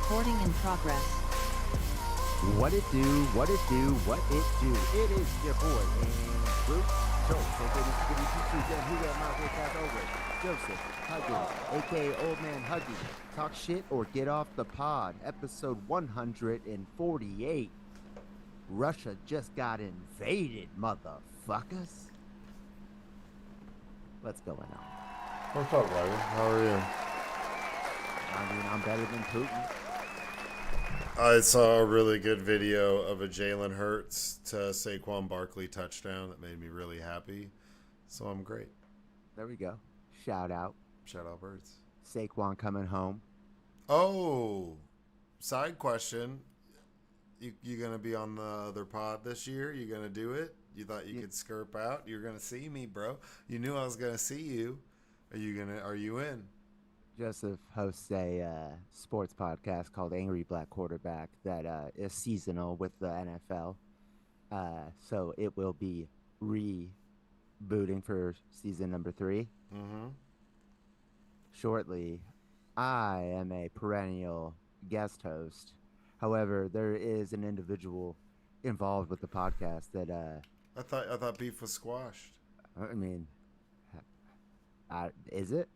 Recording in progress. What it do, what it do, what it do. It is your boy, Andrew Schultz, aka who got my podcast over. Joseph Huggins, aka Old Man Huggie. Talk shit or get off the pod. Episode 148. Russia just got invaded, motherfuckers. What's going on? What's up, Ryder? How are you? I mean, I'm better than Putin. I saw a really good video of a Jalen Hurts to Saquon Barkley touchdown that made me really happy. So I'm great. There we go. Shout out. Shout out, birds. Saquon coming home. Oh, side question. You gonna be on the other pod this year? You gonna do it? You thought you could skirp out? You're gonna see me, bro. You knew I was gonna see you. Are you in? Joseph hosts a sports podcast called Angry Black Quarterback that is seasonal with the NFL. So it will be rebooting for season number 3. Mm-hmm. Shortly. I am a perennial guest host. However, there is an individual involved with the podcast that I thought beef was squashed. I mean, is it?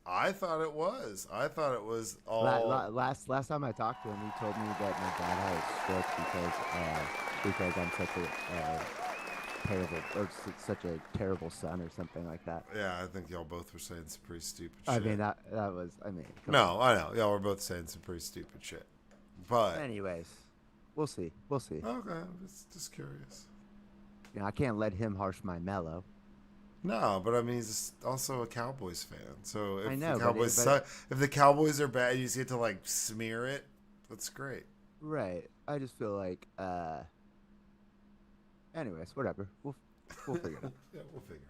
I thought it was. I thought it was all. Last time I talked to him, he told me that my dad had a stroke because I'm such a terrible or such a terrible son or something like that. Yeah, I think y'all both were saying some pretty stupid shit. I mean that was. I mean. No, I know y'all were both saying some pretty stupid shit. But anyways, we'll see. We'll see. Okay, I'm just curious. You know, I can't let him harsh my mellow. No, but I mean, he's also a Cowboys fan. So if I know, the Cowboys suck, if the Cowboys are bad, you just get to like smear it. That's great. Right. I just feel like. Anyways, whatever. We'll figure it out. Yeah, we'll figure it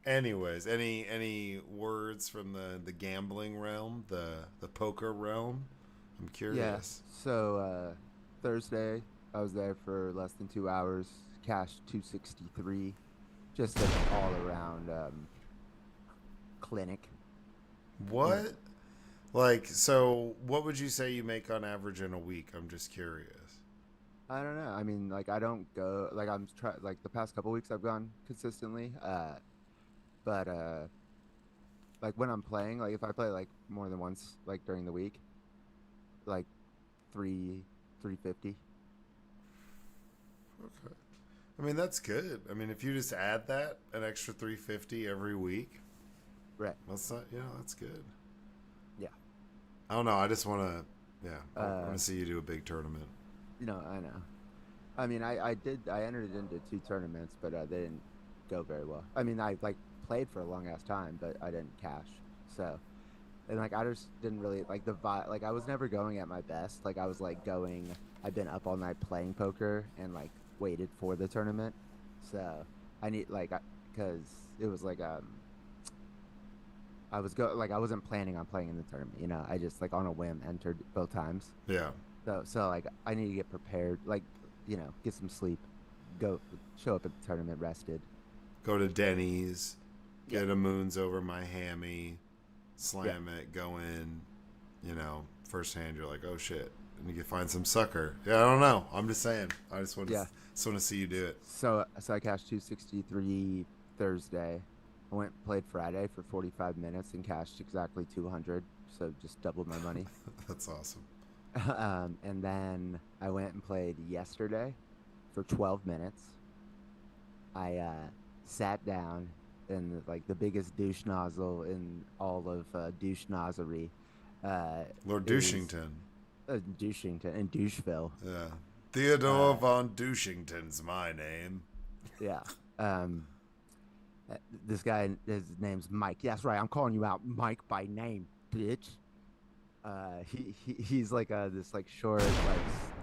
out. Anyways, any words from the gambling realm, the poker realm? I'm curious. Yeah. So Thursday, I was there for less than 2 hours. Cashed 263. Just an all-around clinic. What? Like, so what would you say you make on average in a week? I'm just curious. I don't know. I mean, like, I don't go, like, like, the past couple weeks I've gone consistently. But like, when I'm playing, like, if I play, like, more than once, like, during the week, like, 350. Okay. I mean, that's good. I mean, if you just add that, an extra 350 every week. Right. That's not, that's good. Yeah. I don't know. I just want to, I want to see you do a big tournament. I know. I mean, I entered into 2 tournaments, but they didn't go very well. I mean, I, like, played for a long-ass time, but I didn't cash. So, and, like, I just didn't really, like, the vibe, like, I was never going at my best. Like, I was, like, I've been up all night playing poker and, like, waited for the tournament. So, I need, like, because it was, like, I wasn't planning on playing in the tournament, you know. I just, like, on a whim entered both times. Yeah. So like, I need to get prepared, like, you know, get some sleep, show up at the tournament rested. Go to Denny's, get a moons over my hammy, slam it, go in, first hand you're like, oh shit, and you can find some sucker. Yeah, I don't know. I'm just saying. I just want to see you do it. So I cashed 263 Thursday. I went and played Friday for 45 minutes and cashed exactly 200. So just doubled my money. That's awesome. And then I went and played yesterday for 12 minutes. I sat down in the biggest douche nozzle in all of douche nozery. Lord Douchington. Douchington in Doucheville. Yeah. Theodore von Douchington's my name. Yeah. This guy, his name's Mike. That's right. I'm calling you out, Mike, by name, bitch. He's like this like short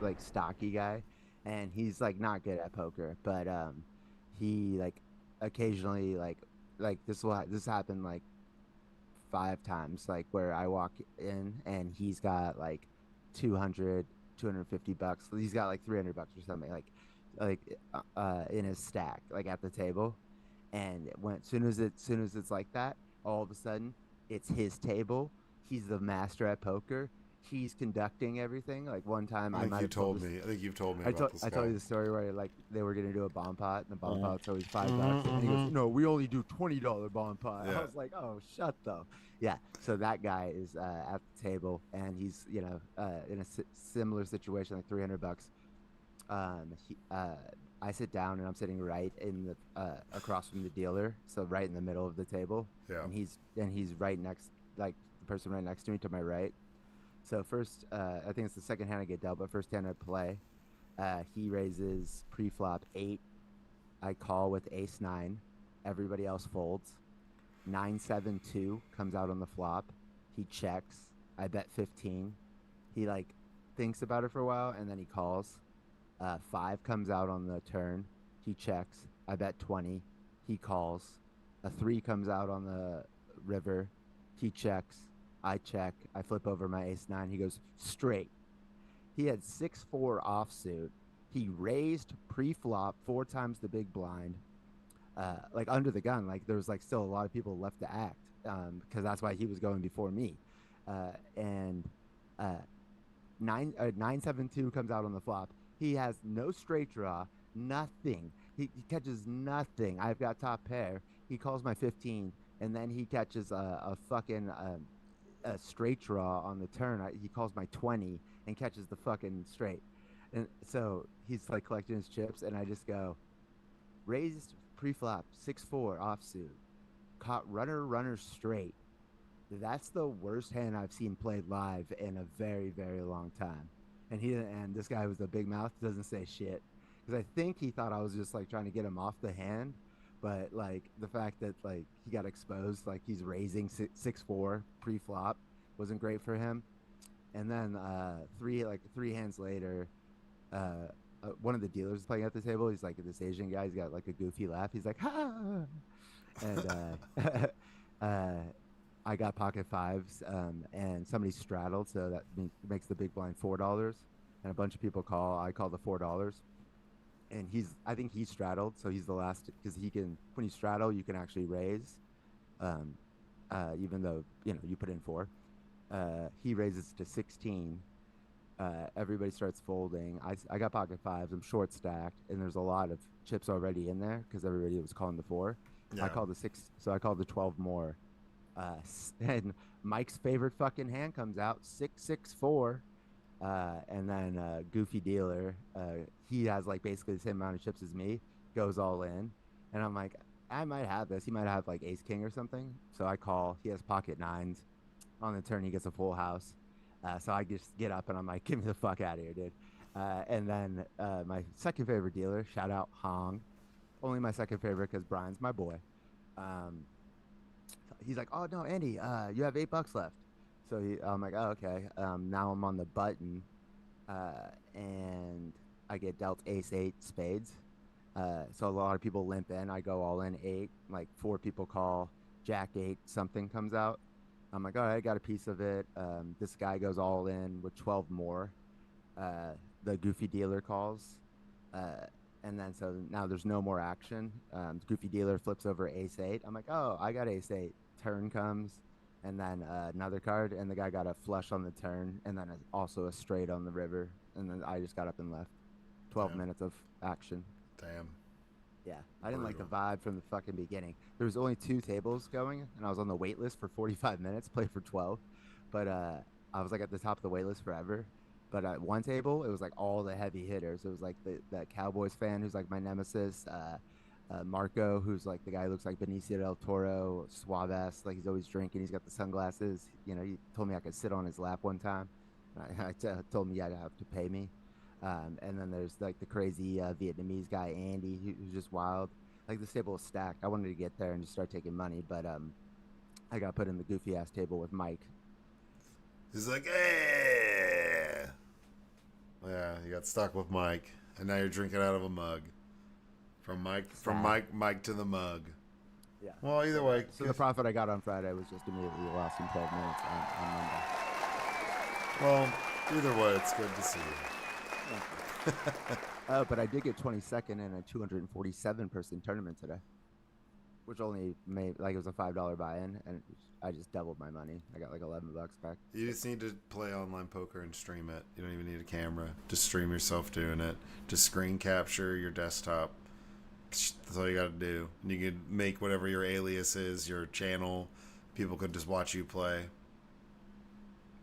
like stocky guy, and he's like not good at poker, but he like occasionally like this happened like 5 times, like where I walk in and he's got like 250 bucks. He's got like 300 bucks or something like in his stack, like at the table, and soon as it's like that, all of a sudden it's his table. He's the master at poker. he's conducting everything. Like one time, I I think might you have told told this. me. I think you've told me about this I told guy. you the story where like they were gonna do a bomb pot, and the bomb Mhm. pot's always $5, and he goes, Mhm. "No, we only do $20 bomb pot." I Yeah. was like, "Oh, shut though." Yeah. So that guy is at the table, and he's in a similar situation, like $300. I sit down, and I'm sitting right in the across from the dealer, so right in the middle of the table, Yeah. and he's right next, like the person right next to me to my right. So first, I think it's the second hand I get dealt, but first hand I play, he raises pre-flop 8. I call with ace 9. Everybody else folds. 9-7-2 comes out on the flop. He checks. I bet 15. He like thinks about it for a while, and then he calls. 5 comes out on the turn. He checks. I bet 20. He calls. A 3 comes out on the river. He checks. I check. I flip over my ace 9. He goes straight. He had 6-4 offsuit. He raised pre-flop 4 times the big blind, like under the gun. Like there was like still a lot of people left to act, because that's why he was going before me. And uh, 9-7-2 comes out on the flop. He has no straight draw, nothing. He catches nothing. I've got top pair. He calls my 15, and then he catches a fucking a straight draw on the turn. He calls my 20 and catches the fucking straight. And so he's like collecting his chips, and I just go, raised pre-flop 6-4 offsuit, caught runner straight. That's the worst hand I've seen played live in a very, very long time. And this guy was a big mouth, doesn't say shit. Because I think he thought I was just like trying to get him off the hand. But like the fact that like he got exposed, like he's raising 6-4 pre-flop wasn't great for him. And then three hands later, uh, one of the dealers is playing at the table. He's like this Asian guy. He's got like a goofy laugh. He's like, ha. And uh, I got pocket fives, and somebody straddled, so that makes the big blind $4, and a bunch of people call. I call the $4, and I think he straddled, so he's the last because he can. When you straddle, you can actually raise, um, even though you put in 4. He raises to 16. Everybody starts folding. I got pocket fives. I'm short stacked, and there's a lot of chips already in there because everybody was calling the 4. I Yeah. called the 6, so I called the 12 more. And Mike's favorite fucking hand comes out 6-6-4. And then Goofy Dealer, he has like basically the same amount of chips as me, goes all in, and I'm like, I might have this. He might have like ace king or something. So I call. He has pocket nines. On the turn, he gets a full house. So I just get up and I'm like, get me the fuck out of here, dude. And then my second favorite dealer, shout out Hong, only my second favorite because Brian's my boy. Um, he's like, "Oh no, Andy, you have $8 left." So I'm like, "Oh, okay." Now I'm on the button, and I get dealt ace 8 spades. So a lot of people limp in. I go all in 8. Like 4 people call jack 8. Something comes out. I'm like, all right, I got a piece of it. This guy goes all in with 12 more. The goofy dealer calls. Uh, and then so now there's no more action. Goofy dealer flips over ace 8. I'm like, oh, I got ace 8. Turn comes, and then another card, and the guy got a flush on the turn, and then also a straight on the river. And then I just got up and left. 12 Damn. minutes of action. Damn. Yeah, I didn't like the Brutal. vibe from the fucking beginning. There was only 2 tables going, and I was on the wait list for 45 minutes, played for 12. But I was like at the top of the wait list forever. But at one table, it was like all the heavy hitters. It was like the Cowboys fan who's like my nemesis, Marco, who's like the guy who looks like Benicio del Toro, suave ass, like he's always drinking. He's got the sunglasses. He told me I could sit on his lap one time. Told me I'd have to pay me. And then there's like the crazy Vietnamese guy Andy, who's just wild. Like this table was stacked. I wanted to get there and just start taking money, but I got put in the goofy ass table with Mike. He's like, hey. Yeah, you got stuck with Mike, and now you're drinking out of a mug. From Mike to the mug. Yeah. Well, either way. So the profit I got on Friday was just immediately lost in 12 minutes on Monday. Well, either way, it's good to see you. But I did get 22nd in a 247 person tournament today. which only made like it was a $5 buy-in, and I just doubled my money. I got like $11 back. You just need to play online poker and stream it. You don't even need a camera. Just stream yourself doing it. Just screen capture your desktop. That's all you got to do. And you can make whatever your alias is, your channel. People could just watch you play.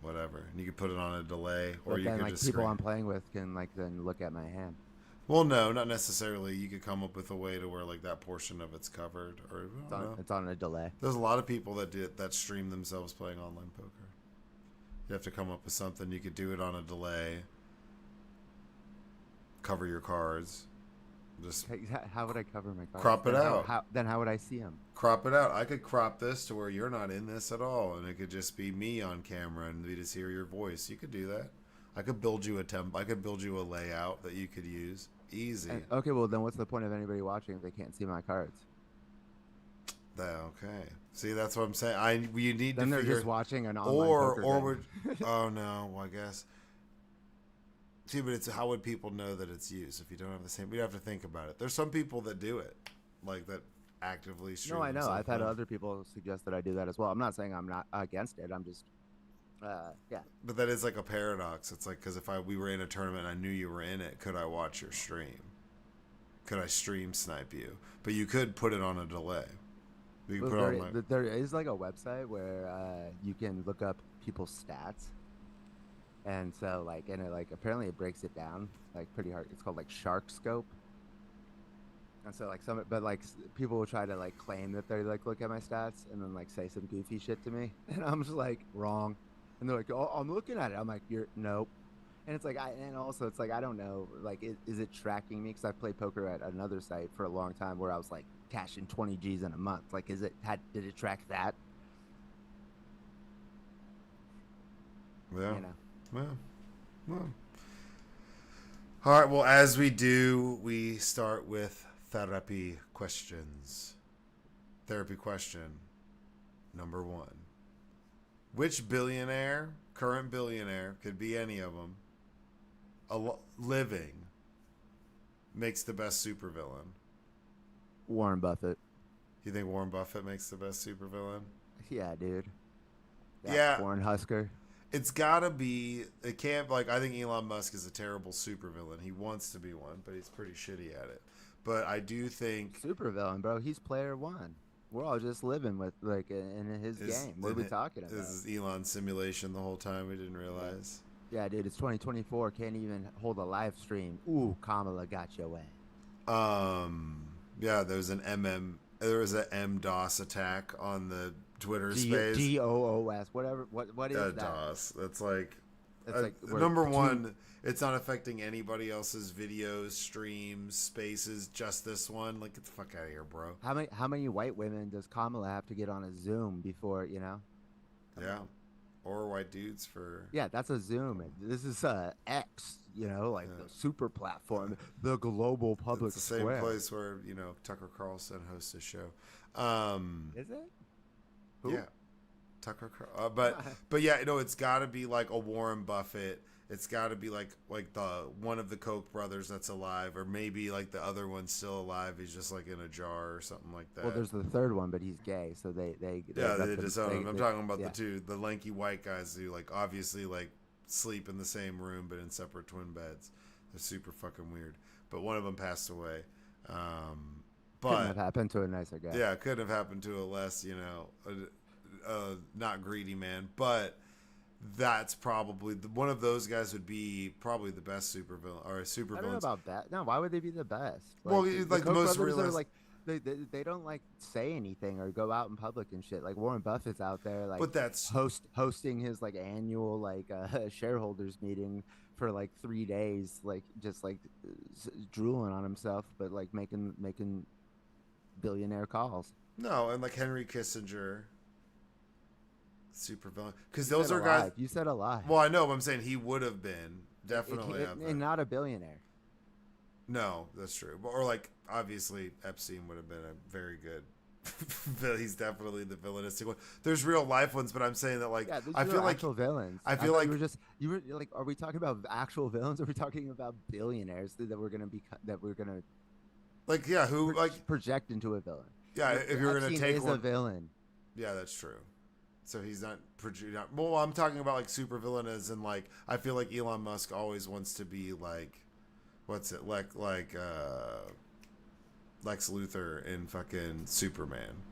Whatever. And you could put it on a delay, or But you then could like just people screen. I'm playing with can like then look at my hand. Well, no, not necessarily. You could come up with a way to where like that portion of it's covered, or I don't know. It's on a delay. There's a lot of people that stream themselves playing online poker. You have to come up with something. You could do it on a delay. Cover your cards. Just How would I cover my cards? crop it Then out. then how would I see them? Crop it out. I could crop this to where you're not in this at all, and it could just be me on camera, and we just hear your voice. You could do that. I could build you a I could build you a layout that you could use. Easy. Okay, well then what's the point of anybody watching if they can't see my cards? Okay. See, that's what I'm saying. You need Then to they're figure, just watching an online poker or game. would oh no, well, I guess. See, but it's how would people know that it's used if you don't have the same? We have to think about it. There's some people that do it, like that actively stream. No, I know. themselves I've had playing. other people suggest that I do that as well. I'm not saying I'm not against it. I'm just, yeah. But that is like a paradox. It's like because if we were in a tournament and I knew you were in it, could I watch your stream? Could I stream snipe you? But you could put it on a delay. You could put it on like There is like a website where you can look up people's stats, and so like, and it like apparently it breaks it down like pretty hard. It's called like Shark Scope, and so like but like people will try to like claim that they like look at my stats and then like say some goofy shit to me, and I'm just like wrong, and they're like, oh, I'm looking at it. I'm like, you're nope. And it's like, and also it's like, I don't know, like, is it tracking me? Because I've played poker at another site for a long time where I was like cashing 20 G's in a month. Like, did it track that? yeah, You know, yeah, well. All right. Well, as we do, we start with therapy questions. Therapy question number 1: which billionaire, current billionaire, could be any of them, living, makes the best supervillain? Warren Buffett. You think Warren Buffett makes the best supervillain? Yeah, dude. That Yeah. Corn Husker. It's gotta be. It can't. Like, I think Elon Musk is a terrible supervillain. He wants to be one, but he's pretty shitty at it. But I do think Super villain, bro. He's player one. We're all just living with like in his game. What are we talking about? This is Elon's simulation the whole time. We didn't realize. Yeah, dude. It's 2024. Can't even hold a live stream. Ooh, Kamala got your way. Yeah, there was an MDOS attack on the Twitter space. GOOS. Whatever. What is that? DOS. That's like, It's like number one. It's not affecting anybody else's videos, streams, spaces. Just this one. Like, get the fuck out of here, bro. How many white women does Kamala have to get on a Zoom before you know? Yeah, or white dudes for. Yeah, that's a Zoom. This is X. You know, like Yeah. the super platform, the global public It's the same square. place where Tucker Carlson hosts his show. Is it? Who? Yeah, Tucker Carlson. But yeah, it's got to be like a Warren Buffett. It's got to be like the one of the Koch brothers that's alive, or maybe like the other one's still alive. He's just like in a jar or something like that. Well, there's the third one, but he's gay, so they disown him. I'm talking about yeah. the lanky white guys who like obviously like sleep in the same room but in separate twin beds. They're super fucking weird. But one of them passed away. Couldn't But have happened to a nicer guy. yeah, it couldn't have happened to a less not greedy man. But that's probably one of those guys would be probably the best supervillain or a supervillain. I don't know about that. No, why would they be the best? Well, like the Koch most brothers are realistic. like they don't like say anything or go out in public and shit. Like Warren Buffett's out there like But that's hosting his like annual like shareholders meeting for like 3 days, like just like drooling on himself, but like making billionaire calls. no, and like Henry Kissinger, supervillain, because You those said are guys. alive. You said alive. Well, I know, but I'm saying he would have been definitely out there. And not a billionaire. No, that's true. Or like obviously Epstein would have been a very good. He's definitely the villainistic one. There's real life ones, but I'm saying that like Yeah, I feel like actual villains. I feel thought like you were like, are we talking about actual villains? Or are we talking about billionaires that we're gonna be that we're gonna like yeah, who like project into a villain? Yeah, if you're gonna Epstein take is a one, villain. yeah, that's true. So he's not well, I'm talking about like super villain as in like I feel like Elon Musk always wants to be like what's it like Lex Luthor in fucking Superman.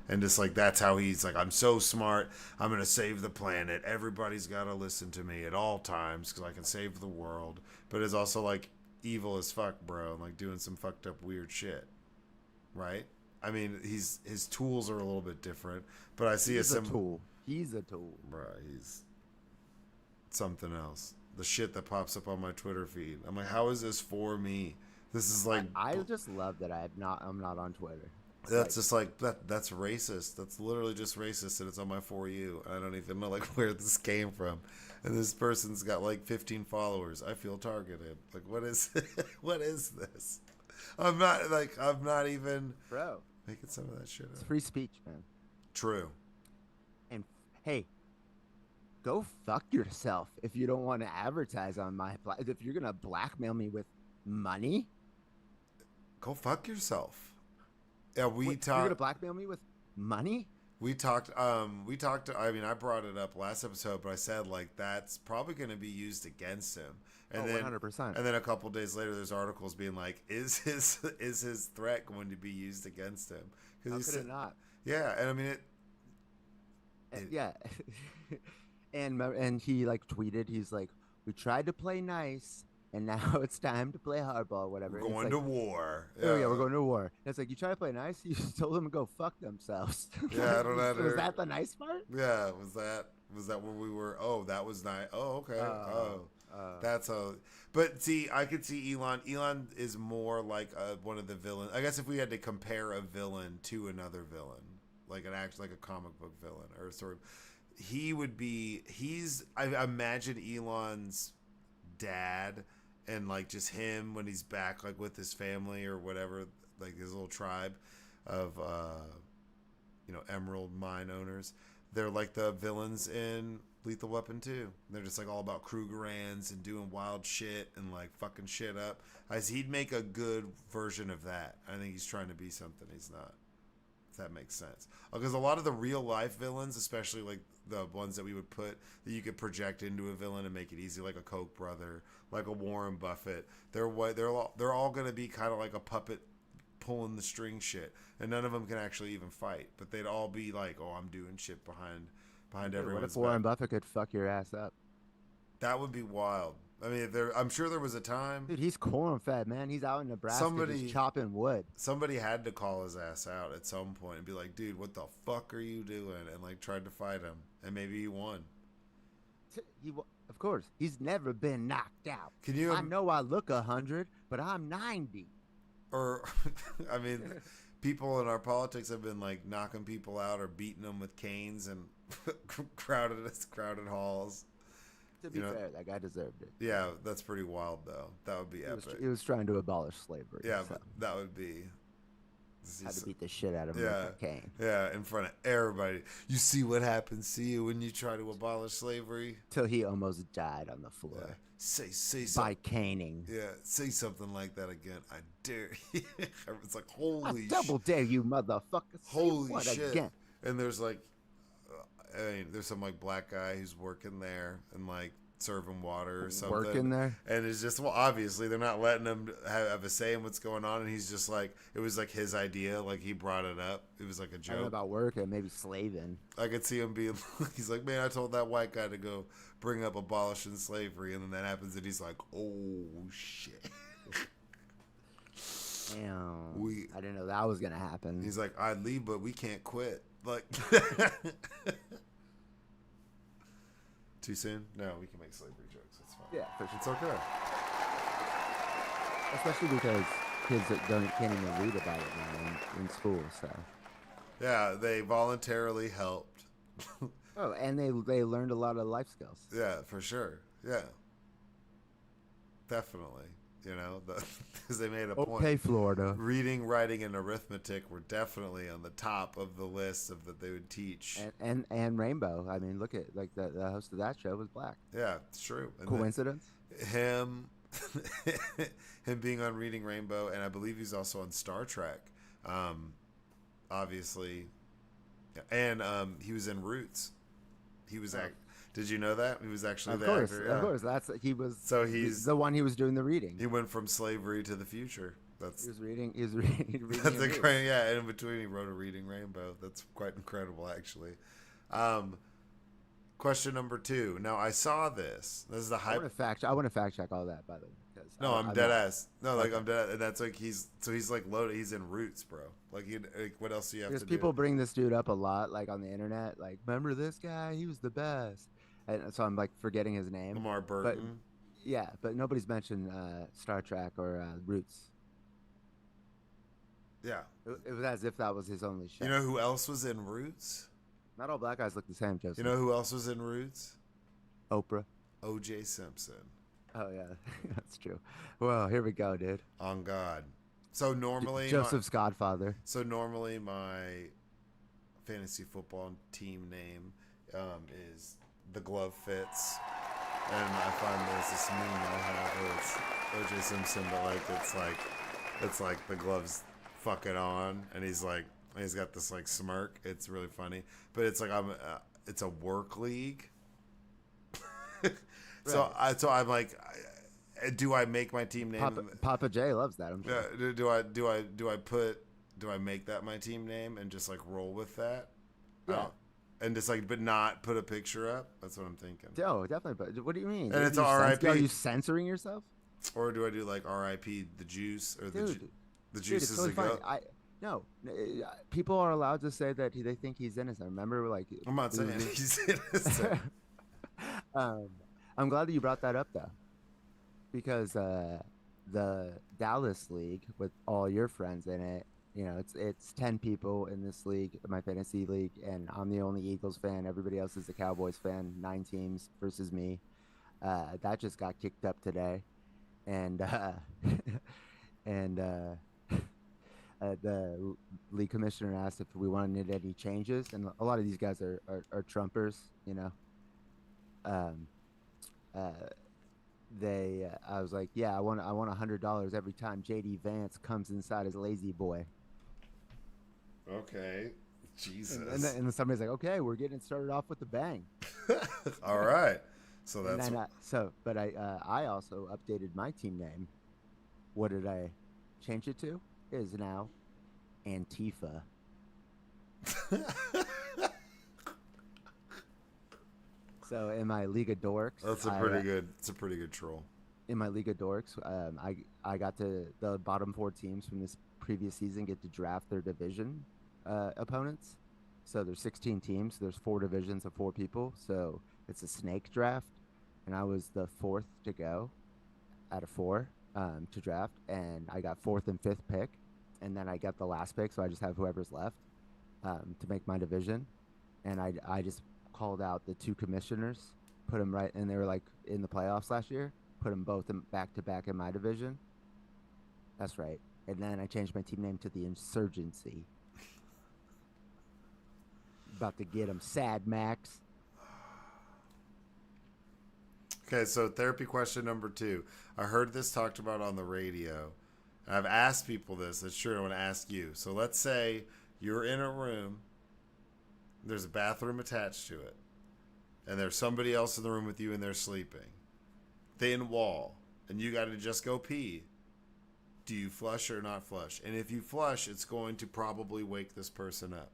And just like that's how he's like, I'm so smart. I'm gonna save the planet. Everybody's gotta listen to me at all times because I can save the world. But it's also like evil as fuck, bro, and like doing some fucked up weird shit, right? I mean, his tools are a little bit different, but I see He's a a tool. He's a tool. bro. He's something else. The shit that pops up on my Twitter feed. I'm like, how is this for me? This is like I just love that I'm not on Twitter. that's just like that's racist. That's literally just racist, and it's on my For You. I don't even know like where this came from. And this person's got like 15 followers. I feel targeted. Like, what is what is this? I'm not even Bro, making some of that shit it's up. free speech, man. True. And hey, go fuck yourself if you don't want to advertise on my if you're gonna blackmail me with money. Go fuck yourself. Yeah, You're gonna blackmail me with money? we talked I mean, I brought it up last episode, but I said like that's probably going to be used against him. And then 100%. and then a couple days later there's articles being like is his threat going to be used against him? How could it not? Yeah, and I mean Yeah. And he like tweeted, he's like, we tried to play nice, and now it's time to play hardball, whatever. we're going to war. Oh yeah, we're going to war. And it's like you try to play nice, you just told them to go fuck themselves. Yeah, I don't know. Was that the nice part? Yeah, was that where we were? Oh, that was nice. Oh, okay. That's a. But see, I could see Elon. Elon is more like one of the villains. I guess if we had to compare a villain to another villain, like like a comic book villain, or sort of, he would be. I imagine Elon's dad, and like just him when he's back, like with his family or whatever, like his little tribe of emerald mine owners. They're like the villains in Lethal Weapon 2. They're just like all about Krugerrands and doing wild shit and like fucking shit up. He'd make a good version of that. I think he's trying to be something he's not. If that makes sense. Because a lot of the real life villains, especially like the ones that we would put that you could project into a villain and make it easy, like a Koch brother, like a Warren Buffett, they're all going to be kind of like a puppet pulling the string shit, and none of them can actually even fight, but they'd all be like, oh, I'm doing shit behind everyone's What if Warren back. Buffett could fuck your ass up? That would be wild. I mean, I'm sure there was a time Dude, he's corn fed, man. He's out in Nebraska somebody just chopping wood. somebody had to call his ass out at some point and be like, dude, what the fuck are you doing, and like tried to fight him, and maybe he won. Of course, he's never been knocked out. Can you I know I look 100, but I'm 90. Or I mean, people in our politics have been like knocking people out or beating them with canes and crowded halls. To be fair, that guy deserved it. Yeah, that's pretty wild though. That would be epic. He was trying to abolish slavery. Yeah, so. that would be. Had to beat the shit out of him Yeah, with a cane. yeah, in front of everybody. You see what happens to you when you try to abolish slavery. Till he almost died on the floor. Yeah. Say something. By caning. Yeah, say something like that again. I dare you. It's like holy. I double dare you, motherfucker. Say Holy what shit! Again? And there's like, I mean, there's some like black guy who's working there and like serving water or something. Working there, and it's just, well, obviously they're not letting him have a say in what's going on, and he's just like, it was like his idea, like he brought it up. It was like a I don't know joke about work and maybe slaving. I could see him being, he's like, man, I told that white guy to go bring up abolishing slavery, and then that happens, and he's like, oh shit. Damn, I didn't know that was gonna happen. He's like, I'd leave, but we can't quit. Like, too soon? No, we can make slavery jokes. It's fine. Yeah, for sure. It's okay. Especially because kids that can't even read about it now in school. So. Yeah, they voluntarily helped. Oh, and they learned a lot of life skills. Yeah, for sure. Yeah, definitely. You know, because they made a point. Okay, Florida. Reading, writing, and arithmetic were definitely on the top of the list of that they would teach. And Rainbow. I mean, look at like the host of that show was black. Yeah, it's true. And coincidence? Him being on Reading Rainbow, and I believe he's also on Star Trek. obviously, and he was in Roots. He was Oh, Did you know that he was actually of the course, actor? of Yeah. course. That's he was So he's the one he was doing the reading. he went from slavery to the future. He That's was reading. He was reading, reading that's in a Roots. great, yeah. In between, he wrote a Reading Rainbow. That's quite incredible, actually. Um, question number 2. Now I saw this. This is the hype. I want to fact check all that, by the way, because No, I'm I'm dead not. ass. No, like Okay. I'm dead. And that's like he's like loaded. He's in Roots, bro. Like what else do you have Because to do? people bring this dude up a lot, like on the internet. Like, remember this guy? He was the best. And so I'm like forgetting his name. Lamar But Burton. yeah, but nobody's mentioned Star Trek or Roots. Yeah. It was as if that was his only show. You know who else was in Roots? Not all black guys look the same, You Joseph. know who else was in Roots? Oprah. O.J. Simpson. Oh yeah, that's true. Well, here we go, dude. On God. So normally, Joseph's godfather. my fantasy football team name is The Glove Fits, and I find there's this meme I have where it's O.J. Simpson, but it's like the gloves fucking on, and he's got this like smirk. It's really funny, but it's like it's a work league. Right. So I'm like, do I make my team name? Papa J loves that. I'm sure. Do I make that my team name and just like roll with that? Yeah. And just like, but not put a picture up. That's what I'm thinking. Oh, definitely. But what do you mean? And it's you R.I.P. Are you censoring yourself? Or do I do like R.I.P. the juice or Dude, the dude, juice it's is totally a fine. goat? No, people are allowed to say that they think he's innocent. Remember, like, I'm not saying he's innocent. um, I'm glad that you brought that up though, because the Dallas League with all your friends in it, it's 10 people in this league, my fantasy league, and I'm the only Eagles fan. Everybody else is a Cowboys fan. 9 teams versus me. That just got kicked up today, and and the league commissioner asked if we wanted any changes, and a lot of these guys are Trumpers. Um, uh, I was like, yeah, I want $100 every time JD Vance comes inside as lazy boy. Okay. Jesus. And then somebody's like, okay, we're getting started off with the bang. All right. So And that's then but I also updated my team name. What did I change it to? It is now Antifa. So in my League of Dorks, that's a pretty good. It's a pretty good troll. in my League of Dorks, I got to the bottom 4 teams from this previous season get to draft their division opponents. So there's 16 teams. There's 4 divisions of 4 people. So it's a snake draft, and I was the 4th to go out of 4 to draft, and I got 4th and 5th pick, and then I got the last pick. So I just have whoever's left to make my division, and I just called out the 2 commissioners, put them right, and they were like in the playoffs last year. Put them both back to back in my division. That's right. And then I changed my team name to the Insurgency. About to get them, Sad Max. Okay, so therapy question number 2. I heard this talked about on the radio. I've asked people this. That's true. I want to ask you. So let's say you're in a room. There's a bathroom attached to it, and there's somebody else in the room with you, and they're sleeping. Thin wall, and you got to just go pee. Do you flush or not flush? And if you flush, it's going to probably wake this person up.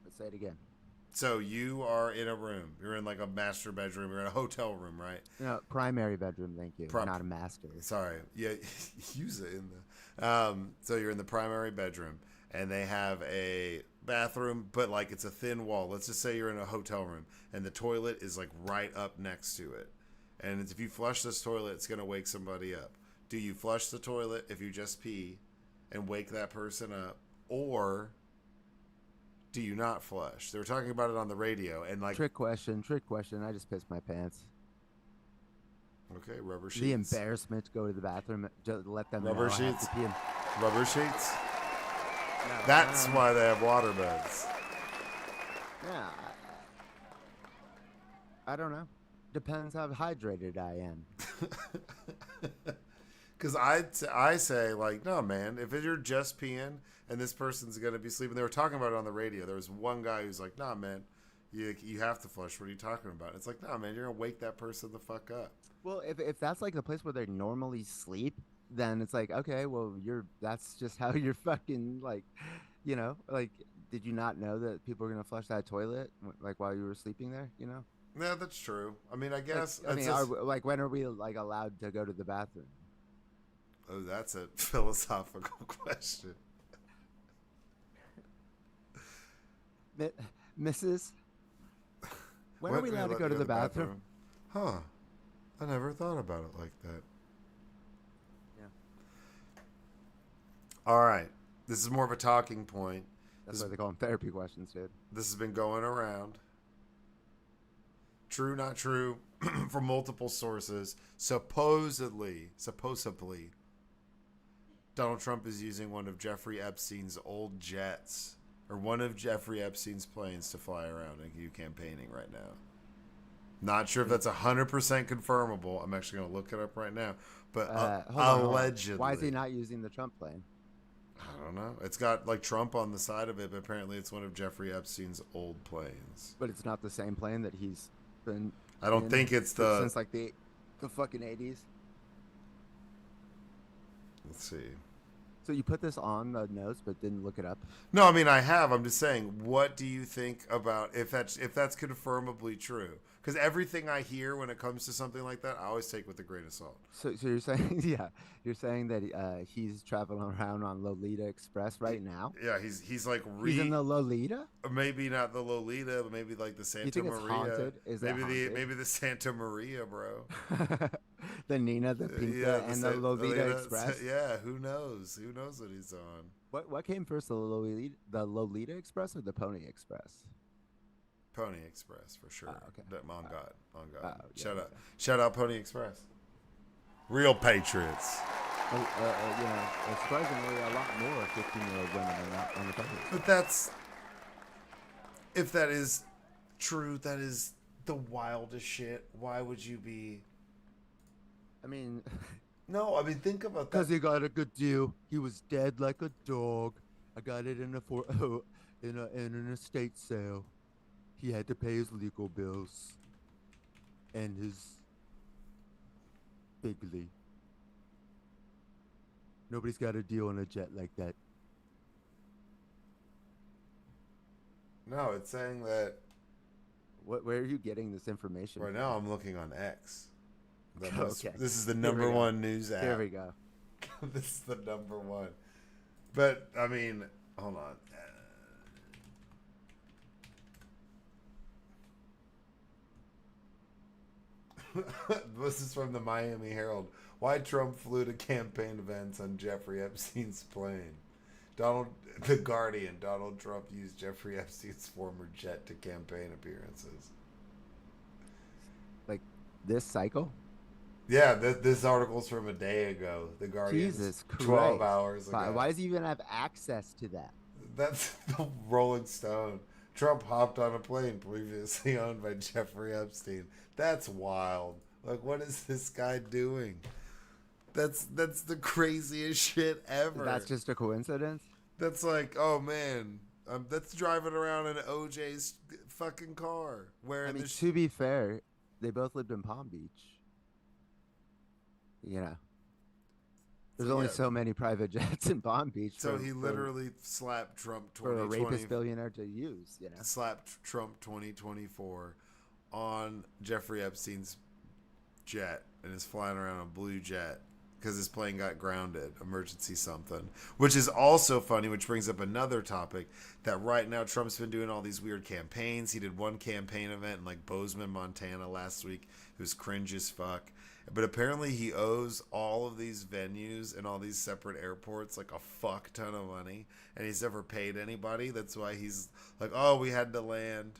Let's say it again. So you are in a room. You're in like a master bedroom. You're in a hotel room, right? No, primary bedroom, thank you. Not a master. Sorry. Yeah, use it in the. So you're in the primary bedroom, and they have a bathroom, but like it's a thin wall. Let's just say you're in a hotel room, and the toilet is like right up next to it. And if you flush this toilet, it's going to wake somebody up. Do you flush the toilet if you just pee and wake that person up? Or do you not flush? They were talking about it on the radio. And like Trick question. I just pissed my pants. Okay, rubber sheets. The embarrassment to go to the bathroom, just let them Rubber know sheets? I have to pee. Rubber sheets? No, That's why they have water beds. Yeah. I don't know. Depends how hydrated I am. Because I say, like, no, man, if you're just peeing and this person's going to be sleeping, they were talking about it on the radio. There was one guy who's like, nah, man, you have to flush. What are you talking about? It's like, nah, man, you're going to wake that person the fuck up. Well, if that's like the place where they normally sleep, then it's like, okay, well, that's just how you're fucking like, like, did you not know that people are gonna flush that toilet like while you were sleeping there? Yeah, that's true. I mean, I Like, guess I it's mean, just, like, when are we like allowed to go to the bathroom? oh, that's a philosophical question. Mi- Mrs. When are When we are we allowed to allowed go to to go to the the bathroom? bathroom? Huh. I never thought about it like that. Yeah, All right. This is more of a talking point. that's This why they call them therapy questions, dude. this has been going around. True, not true, from multiple sources. Supposedly, Donald Trump is using one of Jeffrey Epstein's old jets or one of Jeffrey Epstein's planes to fly around and do campaigning right now. Not sure if that's 100% confirmable. I'm actually going to look it up right now. But Hold on. allegedly. Why is he not using the Trump plane? I don't know. It's got like Trump on the side of it, but apparently it's one of Jeffrey Epstein's old planes. But it's not the same plane that he's been. I don't think it's the. since like the fucking 80s. Let's see. So you put this on the notes, but didn't look it up. No, I mean I have. I'm just saying. What do you think about if that's confirmably true? Because everything I hear when it comes to something like that, I always take with a grain of salt. So you're saying, yeah, you're saying that he's traveling around on Lolita Express right now? Yeah, he's like He's in the Lolita? maybe not the Lolita, but maybe like the Santa You think it's Maria. haunted? Is it haunted? Maybe the Santa Maria, bro. The Nina, the Pinta, Yeah, and the Lolita Express? Yeah, who knows? Who knows what he's on? What came first, the Lolita Express or the Pony Express? Pony Express for sure. Oh, okay. On God. Yeah, Shout out Pony Express. Real patriots. Surprisingly, a lot more 15-year-old women are not on the Pony Express. But that's if that is true, that is the wildest shit. Why would you be? I mean, No, I mean think about that. because he got a good deal. He was dead like a dog. I got it in in an estate sale. He had to pay his legal bills and his bigly. Nobody's got a deal on a jet like that. No, it's saying that Where are you getting this information? right now. I'm looking on X. Okay. This is the Here we number go. one news app. There we go. This is the number one. But I mean, hold on. This is from the Miami Herald. Why Trump flew to campaign events on Jeffrey Epstein's plane. The Guardian. Donald Trump used Jeffrey Epstein's former jet to campaign appearances. Like this cycle? Yeah, this article's from a day ago. The Guardian. Jesus Christ. 12 hours ago. Why does he even have access to that? That's the Rolling Stone. Trump hopped on a plane previously owned by Jeffrey Epstein. That's wild. Like, what is this guy doing? That's the craziest shit ever. That's just a coincidence? That's like, oh man, that's driving around in OJ's fucking car. I mean, to be fair, they both lived in Palm Beach. There's only so many private jets in Palm Beach. So he literally slapped Trump for a rapist billionaire to use. Slapped Trump 2024 on Jeffrey Epstein's jet and is flying around a blue jet because his plane got grounded, emergency something. Which is also funny, which brings up another topic, that right now Trump's been doing all these weird campaigns. He did one campaign event in like Bozeman, Montana last week. It was cringe as fuck. But apparently he owes all of these venues and all these separate airports like a fuck ton of money. And he's never paid anybody. That's why he's like, oh, we had to land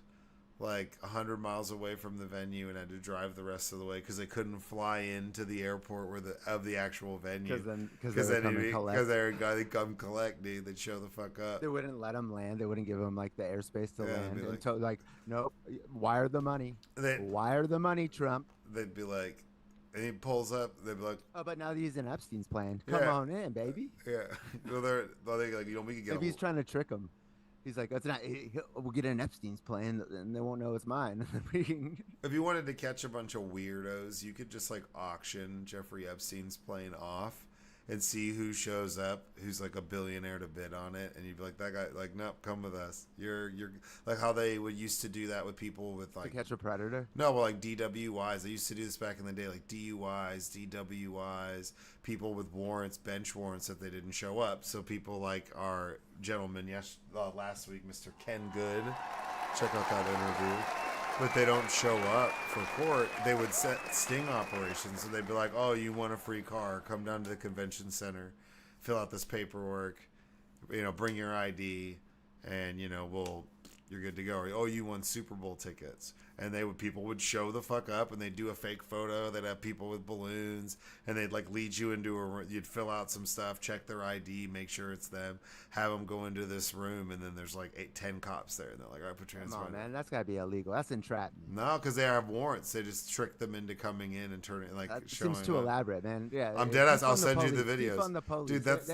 like 100 miles away from the venue and had to drive the rest of the way because they couldn't fly into the airport of the actual venue. Because they come collect, dude. They'd show the fuck up. They wouldn't let him land. They wouldn't give him like the airspace to land. Until nope, wire the money. Wire the money, Trump. They'd be like, And he pulls up. They'd be like, Oh, but now he's in Epstein's plane. Come yeah, on in, baby. yeah. Well, they like, we could get. Maybe he's trying to trick him. He's like, "That's not. We'll get in Epstein's plane, and they won't know it's mine." If you wanted to catch a bunch of weirdos, you could just like auction Jeffrey Epstein's plane off and see who shows up, who's like a billionaire to bid on it, and you'd be like, that guy, like, nope, come with us. You're like how they would used to do that with people with like to catch a predator. no, well, like DWIs. They used to do this back in the day, like DUIs, DWIs, people with warrants, bench warrants that they didn't show up. So people like our gentleman last week, Mr. Ken Good, check out that interview. But they don't show up for court. They would set sting operations. So they'd be like, oh, you want a free car? Come down to the convention center, fill out this paperwork, bring your ID, and, you're good to go. Or, oh, you won Super Bowl tickets. And people would show the fuck up, and they'd do a fake photo. They'd have people with balloons, and they'd like lead you into you'd fill out some stuff, check their ID, make sure it's them, have them go into this room, and then there's like 10 cops there, and they're like, all right, put your hands Come on, on man, that's gotta be illegal. That's entrapment. No, because they have warrants. They just trick them into coming in and turning like That showing seems too up. elaborate, man. Yeah, I'm dead ass. I'll send you the Keep videos. on the police. Dude, that's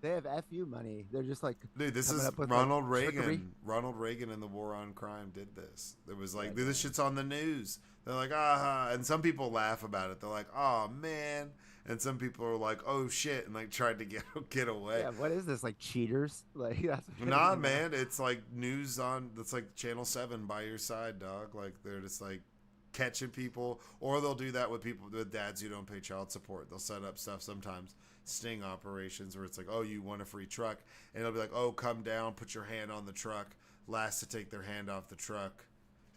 they have FU money. They're just like, dude. This coming is up with, Ronald like, Reagan. trickery. Ronald Reagan and the war on crime did this. It was like, Yeah, dude, this shit's on the news. They're like, and some people laugh about it. They're like, oh man, and some people are like, oh shit, and like tried to get away. Yeah, what is this, like cheaters? Like that's Nah, man, it's like news on. It's like Channel 7 by your side, dog. Like they're just like catching people, or they'll do that with people with dads who don't pay child support. They'll set up stuff sometimes, sting operations, where it's like, oh, you want a free truck, and it'll be like, oh, come down, put your hand on the truck. Last to take their hand off the truck.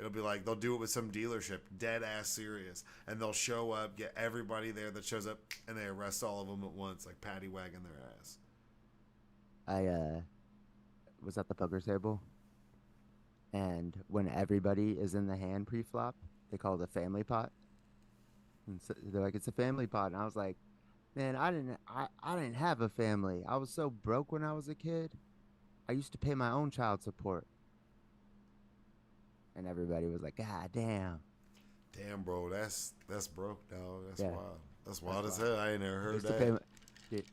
It'll be like they'll do it with some dealership, dead ass serious, and they'll show up, get everybody there that shows up, and they arrest all of them at once, like paddy wagging their ass. I was at the poker table, and when everybody is in the hand pre-flop, they call it a family pot. And so they're like, it's a family pot, and I was like, man, I didn't have a family. I was so broke when I was a kid. I used to pay my own child support. And everybody was like, God damn. Damn, bro, that's broke, dog. That's Yeah. wild. That's wild as hell. I ain't never I heard used to that. pay my, dude,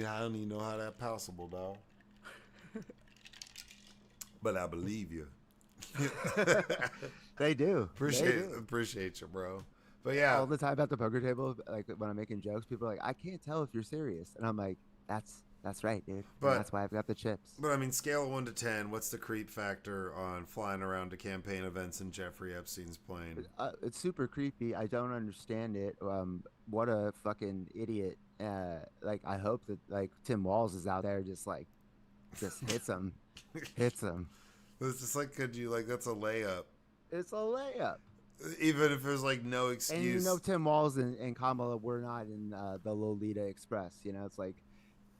I don't even know how that's possible, dog. But I believe you. they do. Appreciate you, bro. But yeah, All the time at the poker table, like when I'm making jokes, people are like, I can't tell if you're serious. And I'm like, that's right, dude. But- And that's why I've got the chips. but I mean, scale of 1 to 10. What's the creep factor on flying around to campaign events in Jeffrey Epstein's plane? It's super creepy. I don't understand it. What a fucking idiot. Like I hope that like Tim Walz is out there just hits him. Hits him. It's just like, could you like? That's a layup. It's a layup. Even if there's like no And excuse. Tim Walz and Kamala were not in the Lolita Express. It's like,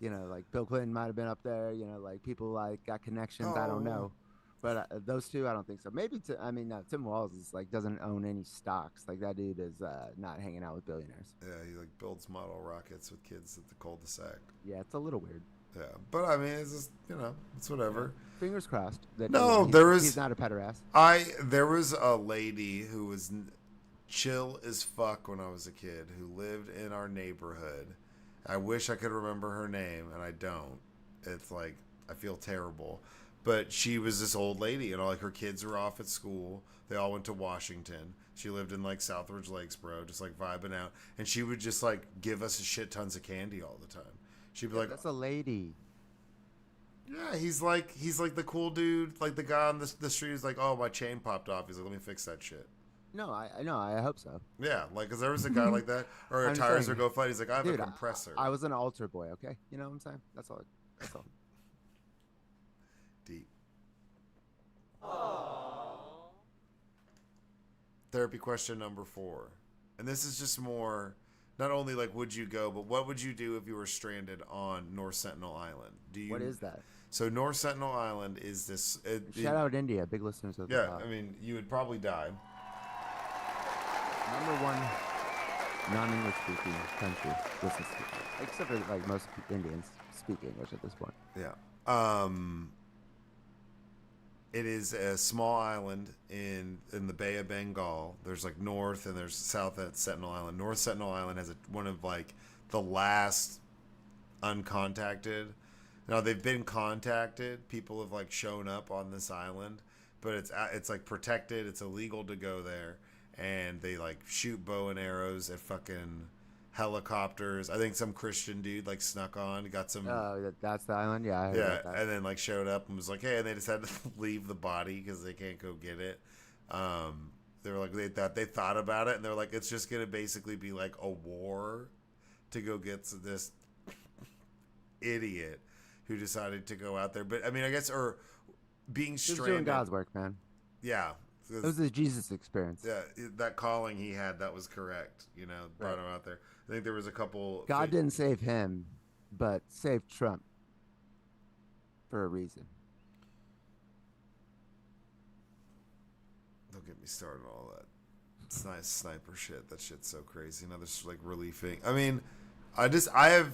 like Bill Clinton might have been up there. Like people like got connections. I don't know, but those two, I don't think so. Maybe no, Tim Walz is like doesn't own any stocks. Like that dude is not hanging out with billionaires. Yeah, he like builds model rockets with kids at the cul-de-sac. Yeah, it's a little weird. Yeah, but I mean, it's just it's whatever. Fingers crossed that he's not a pederast. There was a lady who was chill as fuck when I was a kid who lived in our neighborhood. I wish I could remember her name, and I don't. It's like I feel terrible. But she was this old lady, and all like her kids were off at school. They all went to Washington. She lived in like Southridge Lakes, bro, just like vibing out. And she would just like give us shit tons of candy all the time. She'd be like, That's a lady. yeah, he's like the cool dude, like the guy on the street who's like, oh, my chain popped off. He's like, let me fix that shit. No, I hope so. Yeah, like, because there was a guy like that, or I'm tires saying, or go fight. He's like, I have dude, a compressor. I was an altar boy, okay? You know what I'm saying? That's all. That's all. Deep. Therapy question number 4. And this is just more, not only like, would you go, but what would you do if you were stranded on North Sentinel Island? What is that? So North Sentinel Island is this. Shout out India, big listeners of the Yeah, pod. I mean, you would probably die. Number one non-English speaking country listens to it. Except for like most Indians speak English at this point. Yeah. It is a small island in the Bay of Bengal. There's like North and there's South at Sentinel Island. North Sentinel Island has one of like the last uncontacted. Now they've been contacted. People have like shown up on this island, but it's like protected. It's illegal to go there, and they like shoot bow and arrows at fucking helicopters. I think some Christian dude like snuck on, got some. Oh, that's the island. Yeah, I heard Yeah, about that. and then like showed up and was like, "Hey," and they just had to leave the body because they can't go get it. They were like they thought about it, and they're like, it's just gonna basically be like a war to go get this idiot who decided to go out there. But I mean, I guess or being Just doing stranded. God's work, man. Yeah, It was the Jesus experience. yeah, that calling he had that was correct. You know, brought him out there. I think there was a couple. God didn't save him, but saved Trump for a reason. Don't get me started on all that. It's nice sniper shit. That shit's so crazy. You know, there's like relieving. I mean, I have.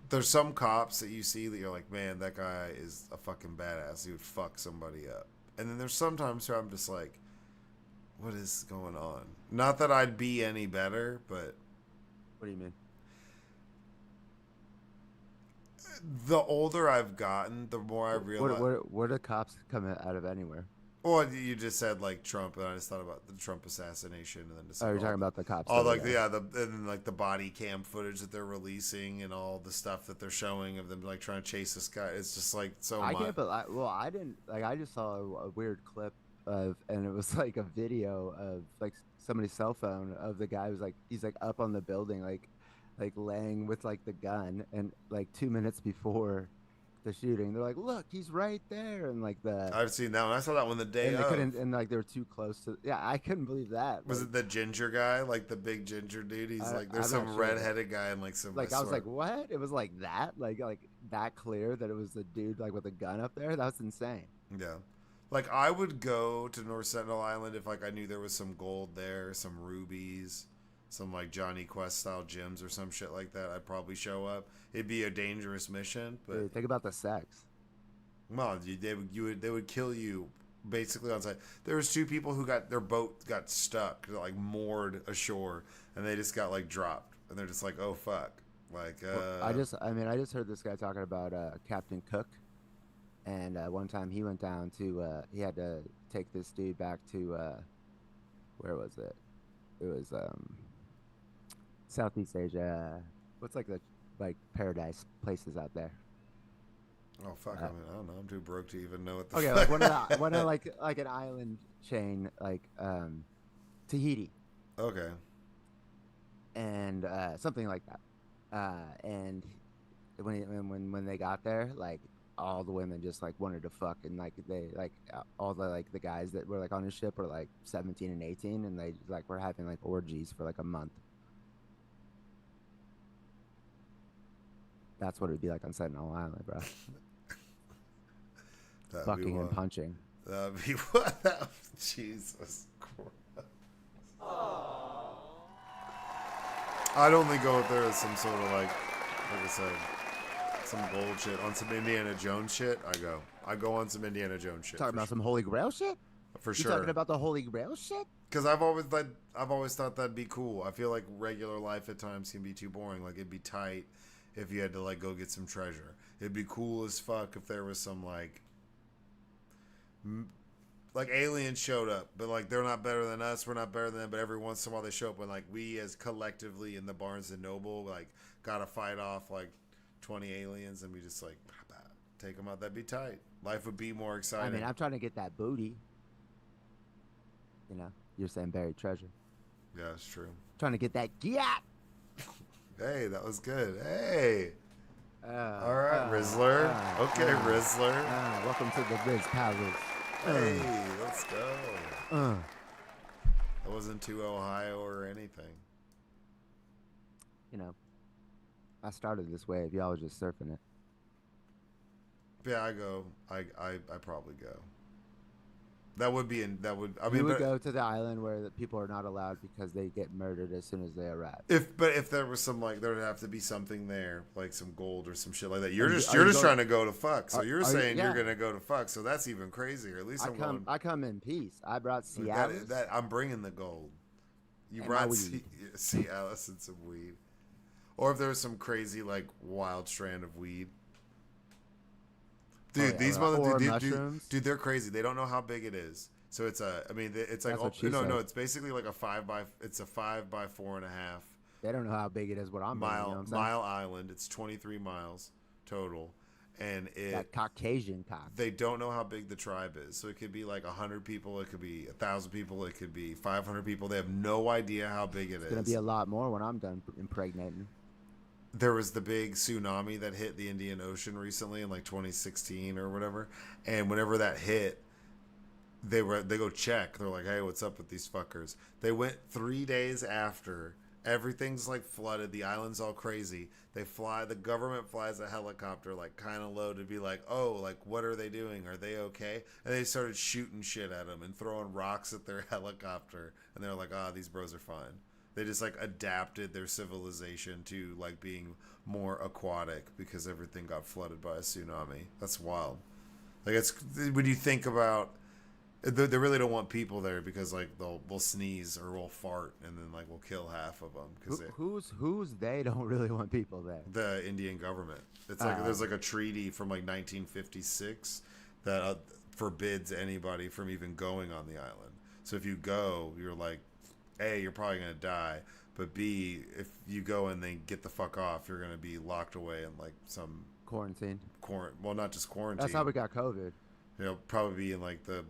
There's some cops that you see that you're like, man, that guy is a fucking badass. He would fuck somebody up. And then there's sometimes where I'm just like, what is going on? Not that I'd be any better, but What do you mean? the older I've gotten, the more I realize. Where do cops come out of anywhere? Well, you just said like Trump, and I just thought about the Trump assassination, and then just Oh, you're talking about the cops. all over like there. and then like the body cam footage that they're releasing, and all the stuff that they're showing of them like trying to chase this guy. It's just like so I much. can't, but I didn't like. I just saw a weird clip of, and it was like a video of like somebody's cell phone of the guy who's like he's like up on the building, like laying with like the gun, and like 2 minutes before the shooting, they're like, look, he's right there, and like I've seen that one. I saw that one the day and they of. couldn't, and like they were too close to. Yeah, I couldn't believe that. Was like, it the ginger guy, like the big ginger dude? He's like, there's I'm not some sure. redheaded guy and like some. Like I was like, what? It was like that clear that it was the dude like with a gun up there. That was insane. yeah, like I would go to North Sentinel Island if like I knew there was some gold there, some rubies, some like Johnny Quest style gems or some shit like that. I'd probably show up. It'd be a dangerous mission, but Dude, think about the sex. well, they would kill you basically on site. There was two people who got their boat got stuck, like moored ashore, and they just got like dropped, and they're just like, oh fuck, like I just heard this guy talking about Captain Cook, and one time he went down to he had to take this dude back to where was it? It was Southeast Asia. What's like the like paradise places out there? oh fuck, I mean I don't know, I'm too broke to even know what the Okay, fuck. like one of like an island chain like Tahiti Okay, and something like that. And when they got there, like all the women just like wanted to fuck, and like they like all the like the guys that were like on his ship were like 17 and 18, and they like were having like orgies for like a month. That's what it'd be like on Sentinel Island, bro. that'd Fucking be and one. punching. That'd be what? Jesus Christ. I'd only go if there was some sort of like I said, some gold shit on some Indiana Jones shit. I go on some Indiana Jones shit. Talking about some Holy Grail shit? For You sure. talking about the Holy Grail shit? Because I've always thought that'd be cool. I feel like regular life at times can be too boring. Like it'd be tight if you had to like go get some treasure. It'd be cool as fuck if there was some like aliens showed up, but like they're not better than us. We're not better than them. But every once in a while they show up, and like we as collectively in the Barnes and Noble like gotta fight off like 20 aliens, and we just like take them out. That'd be tight. Life would be more I exciting. mean, I'm trying to get that booty. You know, you're saying buried treasure. Yeah, it's true. Trying to get that gyat. Hey, that was good. Hey. All right, uh, Rizzler. Okay, uh, Rizzler. Welcome to the Riz Palace. Hey, let's go. Uh, That wasn't too Ohio or anything. you know, I started this wave. Y'all was just surfing it. Yeah, I go. I probably go. That would be in that would. I You mean, would but go to the island where the people are not allowed because they get murdered as soon as they arrive. if there was some like there'd have to be something there, like some gold or some shit like that. You're Are you- just are you're you just going- trying to go to fuck. So you're Are you- saying you're yeah. gonna go to fuck. So that's even crazier. At least I'm going. I come in peace. I brought Like, Cialis. that I'm bringing the gold. You And brought my weed. Cialis and some weed, or if there was some crazy like wild strand of weed. Dude, yeah, these or mother mushrooms. dude, they're crazy. They don't know how big it is. So it's a, I mean, it's like That's what she no, said. it's basically like it's a 5 by 4.5 They don't know how big it is. What I'm doing, you know what I'm saying? mile island. It's 23 miles total, and That Caucasian cock. they don't know how big the tribe is. So it could be like 100 people, it could be 1,000 people, it could be 500 people. They have no idea how big it is. It's gonna be a lot more when I'm done impregnating. There was the big tsunami that hit the Indian Ocean recently in like 2016 or whatever, and whenever that hit, they go check. They're like, hey, what's up with these fuckers? They went 3 days after. Everything's like flooded. The island's all crazy. The government flies a helicopter like kind of low to be like, oh, like what are they doing? Are they okay? And they started shooting shit at them and throwing rocks at their helicopter. And they're like, these bros are fine. They just like adapted their civilization to like being more aquatic because everything got flooded by a tsunami. That's wild. Like it's when you think about. They really don't want people there because like they'll sneeze or we'll fart and then like we'll kill half of them because Who's they don't really want people there. the Indian government. It's like there's like a treaty from like 1956 that forbids anybody from even going on the island. So if you go, you're like, A, you're probably gonna die, but B, if you go and then get the fuck off, you're gonna be locked away in like some Quarantine. well, not just quarantine. That's how we got COVID. You know, probably be in like the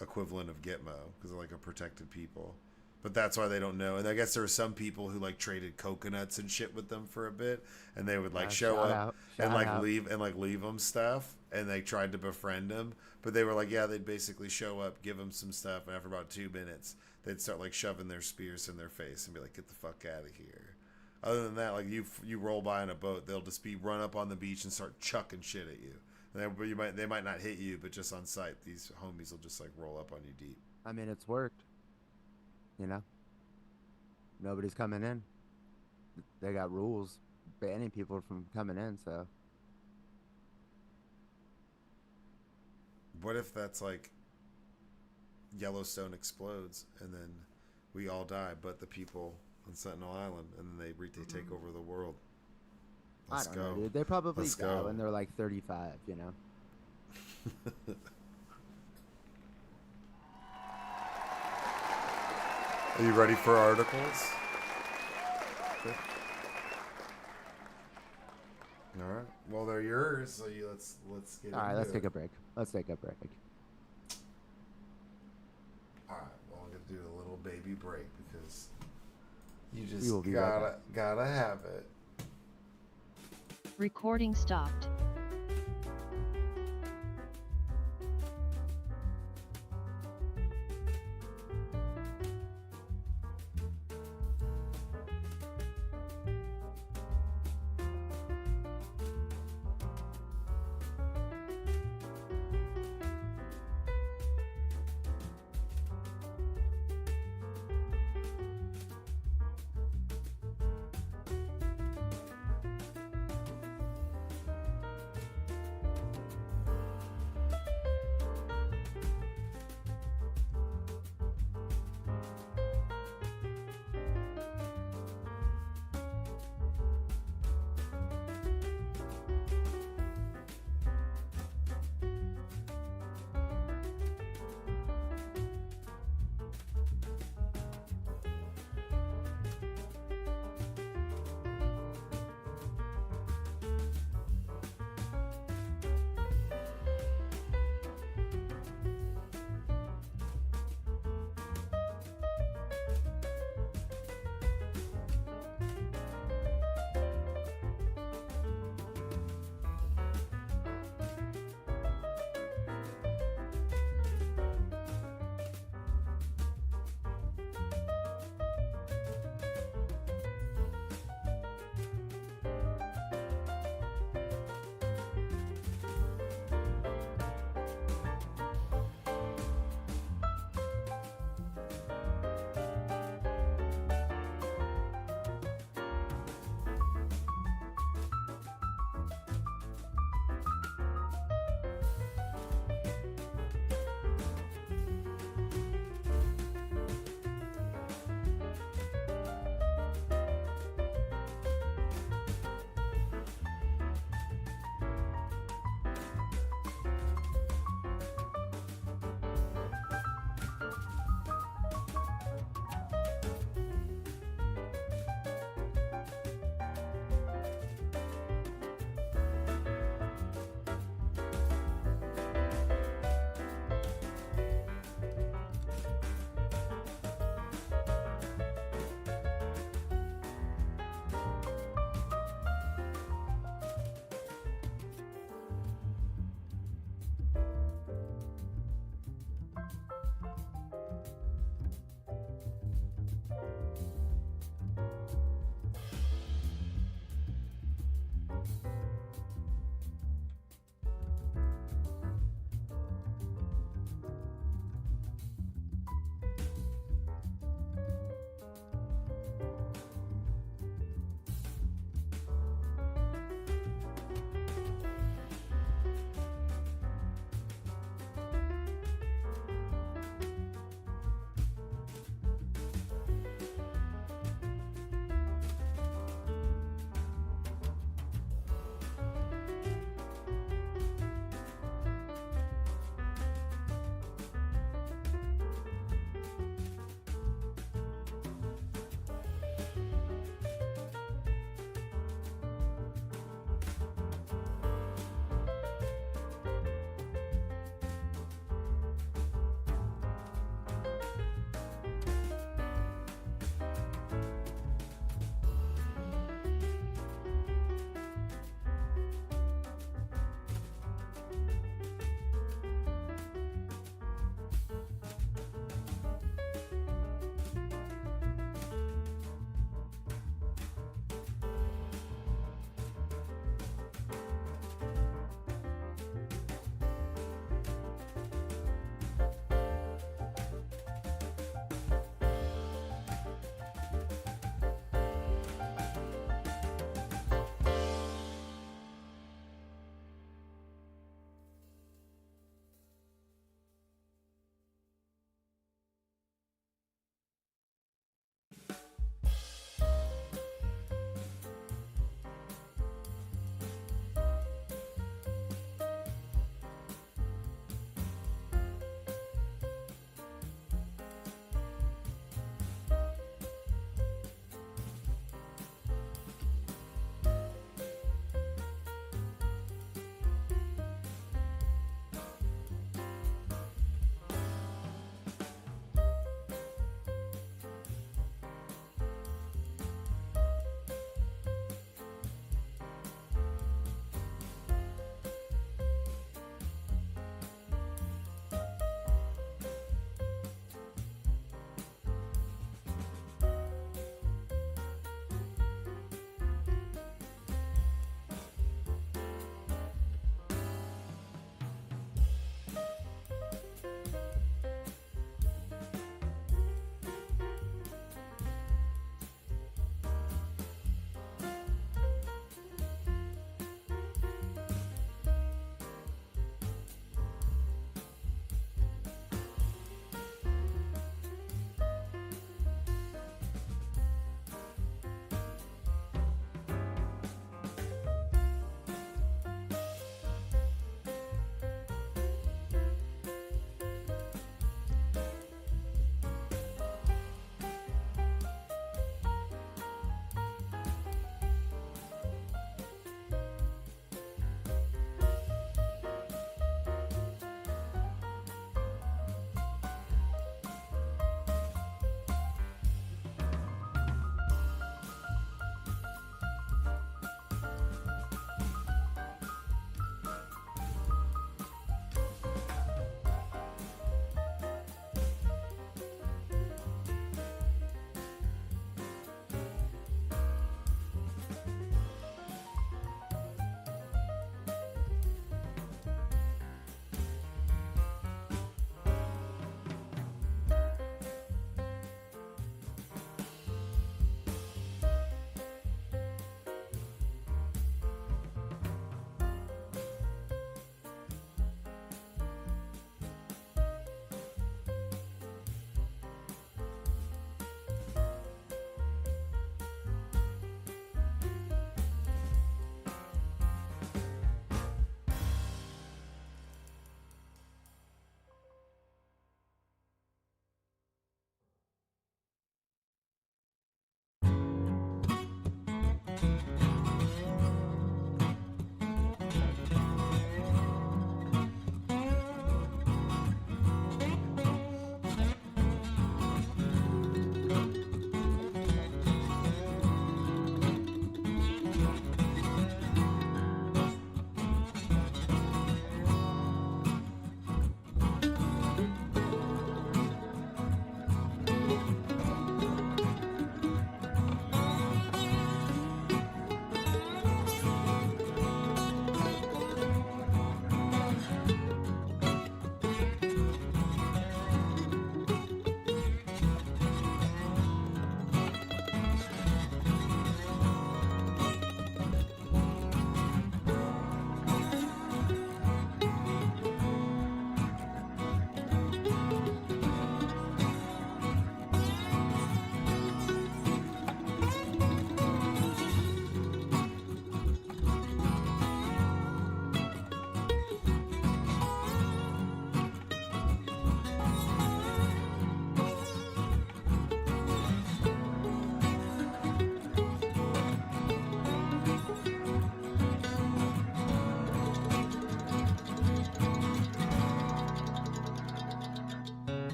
equivalent of Gitmo because they're like a protected people, but that's why they don't know. And I guess there were some people who like traded coconuts and shit with them for a bit, and they would like show up and like leave them stuff, and they tried to befriend them, but they were like, yeah, they'd basically show up, give them some stuff, and after about 2 minutes they'd start like shoving their spears in their face and be like, get the fuck out of here. Other than that, like you roll by in a boat, they'll just be run up on the beach and start chucking shit at you. They might not hit you, but just on sight, these homies will just like roll up on you deep. I mean, it's worked. You know, nobody's coming in. They got rules banning people from coming in. So what if that's like Yellowstone explodes and then we all die, but the people on Sentinel Island, and then they take over the world? I don't know, dude. They probably Let's go go. when they're like 35. You know. Are you ready for articles? Sure. All right. Well, they're yours. So let's get. All right, into let's it. take a break. Let's take a break. All right. Well, I'm gonna do a little baby break because you We will just be right gotta have it. Recording stopped.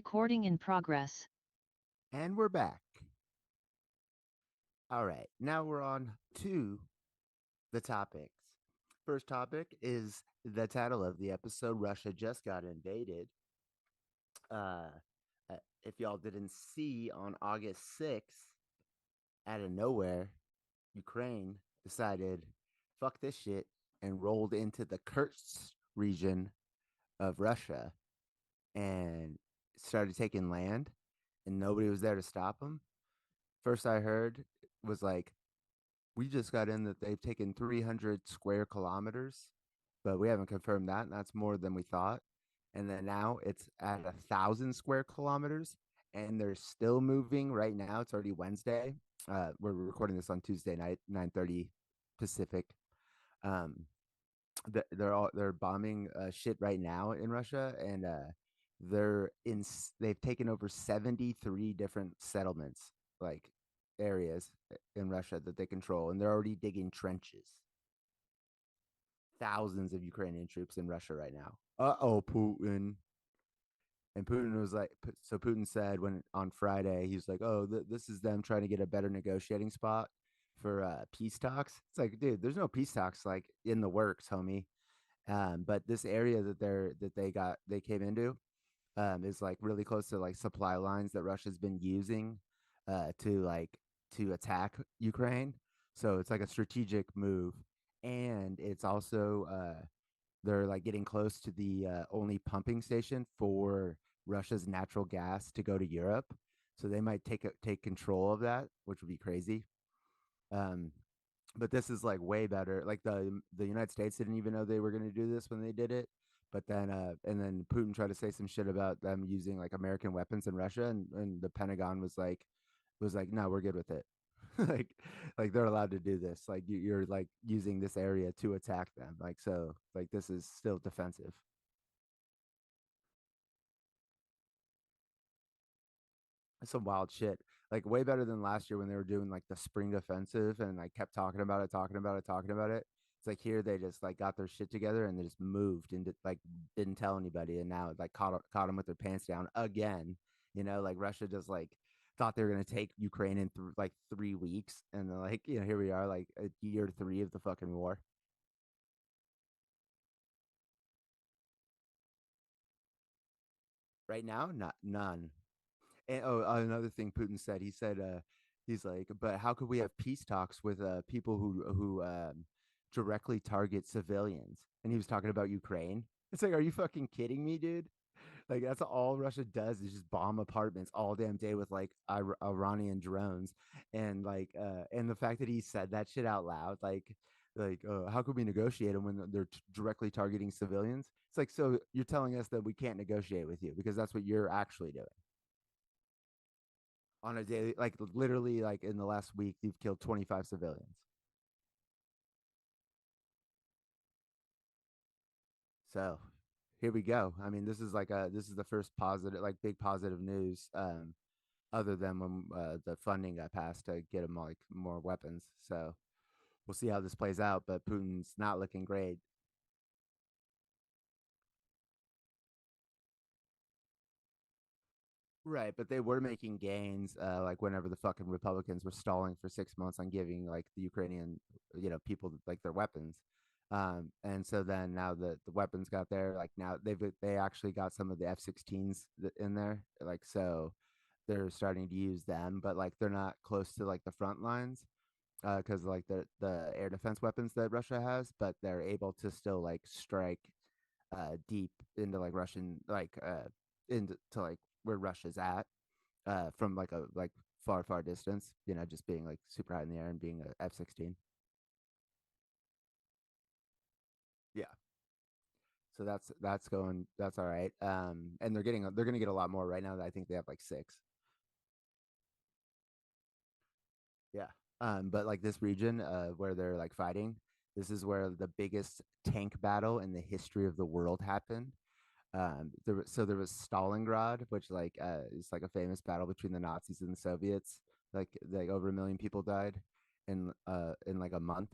Recording in progress. And we're back. All right. Now we're on to the topics. First topic is the title of the episode Russia just got invaded. Uh, if y'all didn't see, on August 6th, out of nowhere, Ukraine decided, fuck this shit, and rolled into the Kursk region of Russia and started taking land, and nobody was there to stop them. First I heard was like, we just got in that they've taken 300 square kilometers, but we haven't confirmed that. And that's more than we thought. And then now it's at 1,000 square kilometers, and they're still moving right now. It's already Wednesday. We're recording this on Tuesday night, 9:30 Pacific. Um, they're bombing shit right now in Russia, and they've taken over 73 different settlements, like areas in Russia that they control, and they're already digging trenches. Thousands of Ukrainian troops in Russia right now. Oh, Putin. And Putin was like, so Putin said when on Friday, he's like, oh, this is them trying to get a better negotiating spot for peace talks. It's like, dude, there's no peace talks like in the works, homie. But this area that they came into is like really close to like supply lines that Russia's been using to attack Ukraine. So it's like a strategic move, and it's also they're like getting close to the only pumping station for Russia's natural gas to go to Europe. So they might take control of that, which would be crazy. Um, but this is like way better. Like the United States didn't even know they were going to do this when they did it. But then and then Putin tried to say some shit about them using like American weapons in Russia, and the Pentagon was like, no, we're good with it. like like they're allowed to do this. Like you're like using this area to attack them. Like so like this is still defensive. Some wild shit. Like way better than last year when they were doing like the spring offensive and like kept talking about it, talking about it, talking about it. It's like here they just like got their shit together and they just moved and like didn't tell anybody, and now like caught them with their pants down again. Like Russia just like thought they were gonna take Ukraine in like 3 weeks, and then like here we are like year 3 of the fucking war. Right now, not none. And another thing Putin said, he said, he's like, but how could we have peace talks with people who directly target civilians? And he was talking about Ukraine. It's like, are you fucking kidding me, dude? Like that's all Russia does is just bomb apartments all damn day with like Iranian drones, and the fact that he said that shit out loud, how could we negotiate them when they're directly targeting civilians? It's like, so you're telling us that we can't negotiate with you because that's what you're actually doing on a daily, like literally, like in the last week, you've killed 25 civilians. So here we go. I mean, this is the first positive, like big positive news, other than when the funding got passed to get them like more weapons. So we'll see how this plays out. But Putin's not looking great. Right, but they were making gains, like whenever the fucking Republicans were stalling for 6 months on giving like the Ukrainian, people like their weapons, and so then now the weapons got there, like now they actually got some of the F-16s in there, like so they're starting to use them, but like they're not close to like the front lines, because like the air defense weapons that Russia has, but they're able to still like strike deep into like Russian into like where Russia's at from like a like far distance, just being like super high in the air and being a F-16. Yeah. So that's all right. And they're gonna get a lot more right now that I think they have like six. Yeah. But like this region where they're like fighting, this is where the biggest tank battle in the history of the world happened. There was Stalingrad, which like is like a famous battle between the Nazis and the Soviets. Like over 1 million people died in like a month.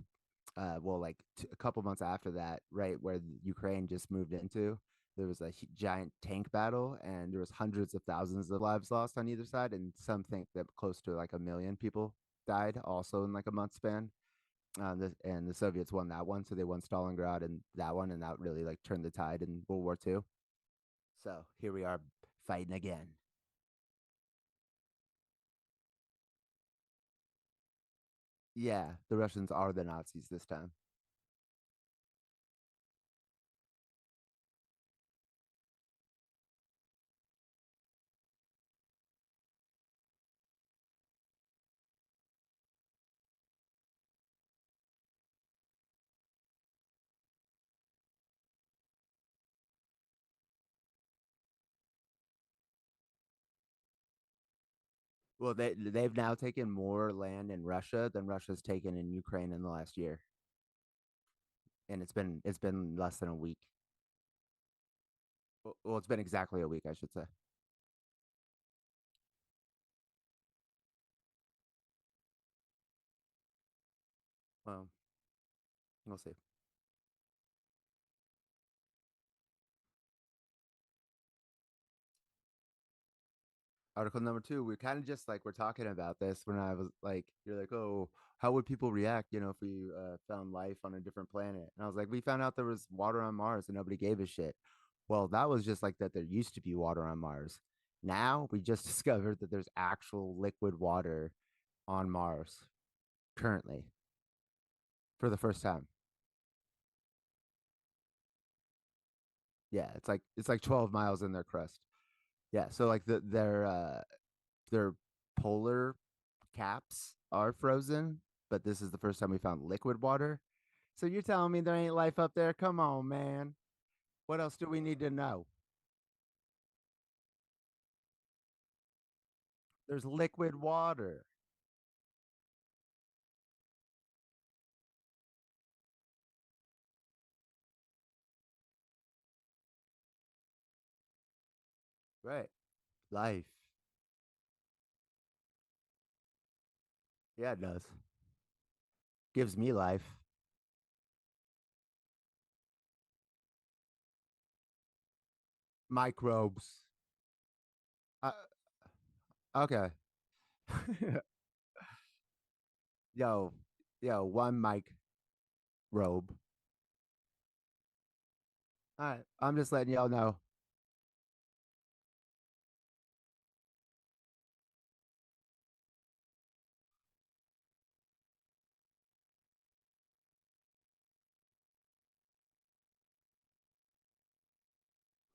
Well, like a couple months after that, right where Ukraine just moved into, there was a giant tank battle, and there was hundreds of thousands of lives lost on either side, and some think that close to like a million people died also in like a month span. And the Soviets won that one, so they won Stalingrad and that one, and that really like turned the tide in World War II. So here we are fighting again. Yeah, the Russians are the Nazis this time. Well, they've now taken more land in Russia than Russia's taken in Ukraine in the last year, and it's been less than a week. Well, it's been exactly a week, I should say. Well, we'll see. Article number two, we're kind of just like we're talking about this when I was like, you're like, oh, how would people react, if we found life on a different planet? And I was like, we found out there was water on Mars and nobody gave a shit. Well, that was just like that. There used to be water on Mars. Now we just discovered that there's actual liquid water on Mars currently for the first time. Yeah, it's like 12 miles in their crust. Yeah, so like their polar caps are frozen, but this is the first time we found liquid water. So you're telling me there ain't life up there? Come on, man. What else do we need to know? There's liquid water. Right. Life. Yeah, it does. Gives me life. Microbes. Uh, okay. yo, yo, one mic robe. All right. I'm just letting y'all know.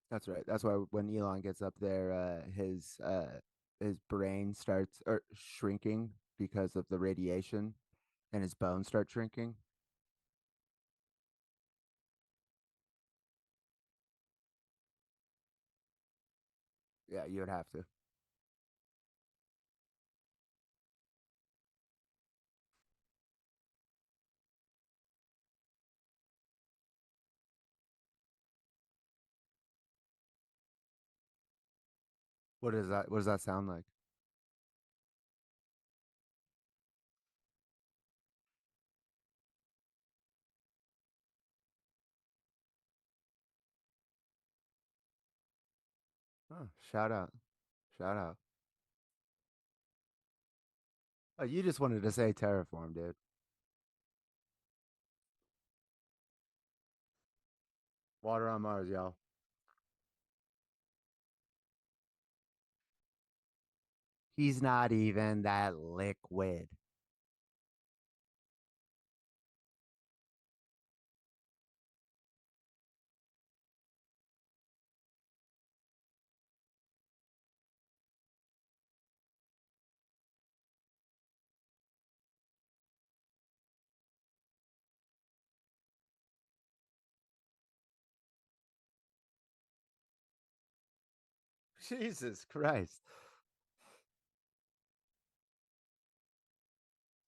That's right. That's why when Elon gets up there, his brain starts shrinking because of the radiation, and his bones start shrinking. Yeah, you would have to. What is that? What does that sound like? Oh, shout out, shout out. Oh, you just wanted to say terraform, dude. Water on Mars, y'all. He's not even that liquid. Jesus Christ.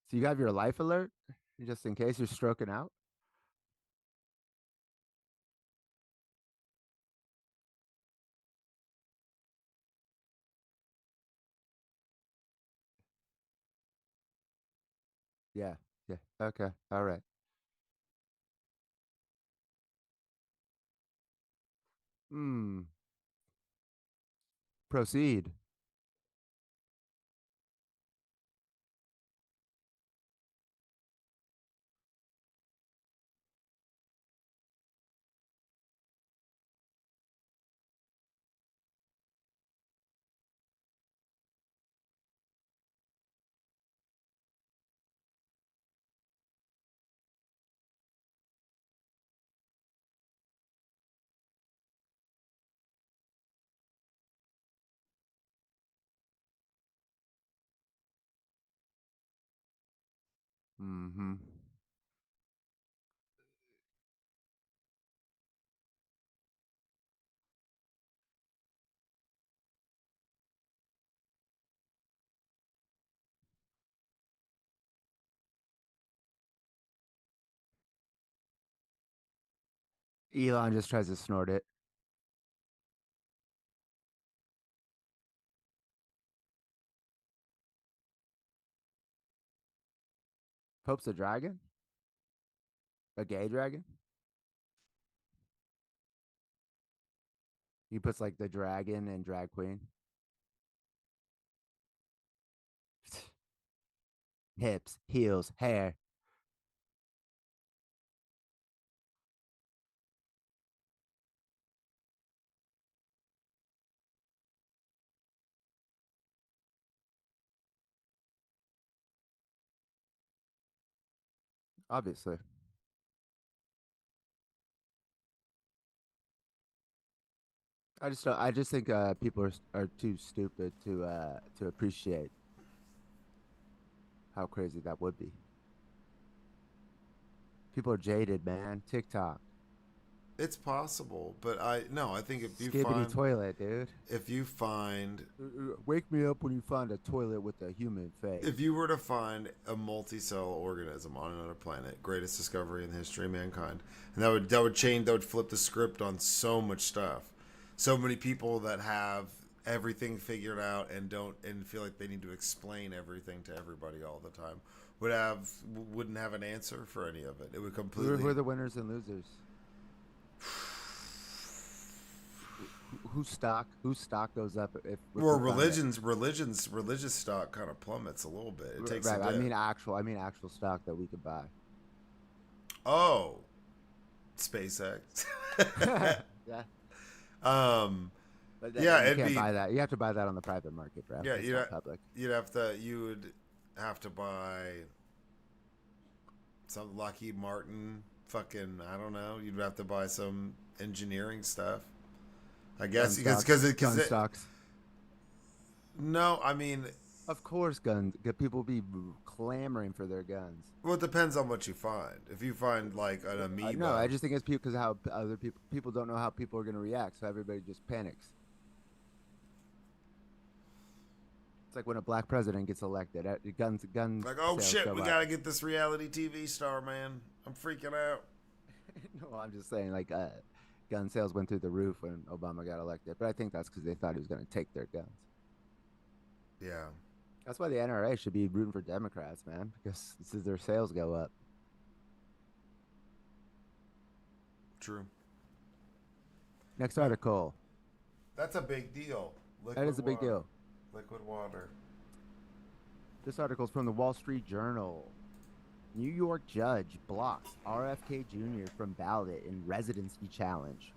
So you have your life alert just in case you're stroking out? Yeah. Yeah. Okay. All right. Hmm. Proceed. Mm-hmm. Elon just tries to snort it. Pope's a dragon? A gay dragon? He puts like the dragon and drag queen. Hips, heels, hair. Obviously. I just don't, I just think people are too stupid to appreciate how crazy that would be. People are jaded, man. TikTok. It's possible, but I no, I think Skibbity toilet, dude. if you find Wake me up when you find a toilet with a human face. if you were to find a multi-cell organism on another planet, greatest discovery in the history of mankind, and that would flip the script on so much stuff. So many people that have everything figured out and don't and feel like they need to explain everything to everybody all the time wouldn't have an answer for any of it. It would completely. Who are the winners and losers? Whose stock goes up if Well, we find it? religious stock kind of plummets a little bit. It takes a Right. dip. I mean actual stock that we could buy. Oh, SpaceX. Yeah. um, But yeah, you it'd can't be buy that. You have to buy that on the private market, bro. yeah. It's not public. You would have to buy some Lockheed Martin. Fucking, I don't know. You'd have to buy some engineering stuff. I guess Gun stocks. no, I mean, Of course, guns. People be clamoring for their guns. well, it depends on what you find. If you find like an amoeba, No, I just think it's people because how other people don't know how people are going to react, so everybody just panics. It's like when a black president gets elected, guns like, oh sales shit, go we up. gotta get this reality TV star, man. I'm freaking out. No, I'm just saying, like, gun sales went through the roof when Obama got elected, but I think that's because they thought he was going to take their guns. Yeah, That's why the NRA should be rooting for Democrats, man, because this is their sales go up. true. Next No, article. that's a big deal. That is a big deal. Liquid water. This article is from the Wall Street Journal. New York judge blocks RFK Jr. from ballot in residency challenge.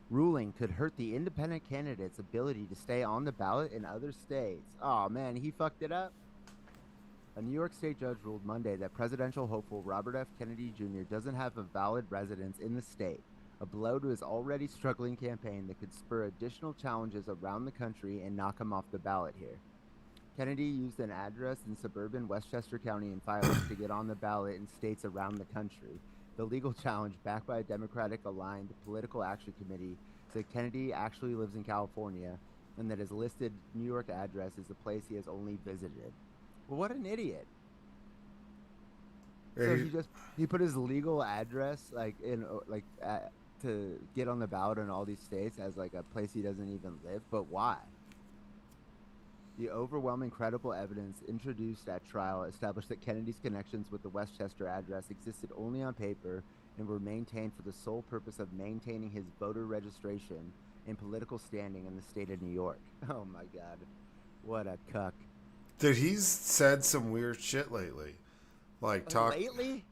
Ruling could hurt the independent candidate's ability to stay on the ballot in other states. Oh man, he fucked it up. A New York State judge ruled Monday that presidential hopeful Robert F. Kennedy Jr. doesn't have a valid residence in the state, a blow to his already struggling campaign that could spur additional challenges around the country and knock him off the ballot here. Kennedy used an address in suburban Westchester County in filings to get on the ballot in states around the country. The legal challenge, backed by a Democratic-aligned political action committee, said Kennedy actually lives in California and that his listed New York address is a place he has only visited. Well, what an idiot! So he put his legal address to get on the ballot in all these states as like a place he doesn't even live. But why? The overwhelming credible evidence introduced at trial established that Kennedy's connections with the Westchester address existed only on paper and were maintained for the sole purpose of maintaining his voter registration in political standing in the state of New York. Oh my God, what a cuck! Dude, he's said some weird shit lately. Like talk Lately,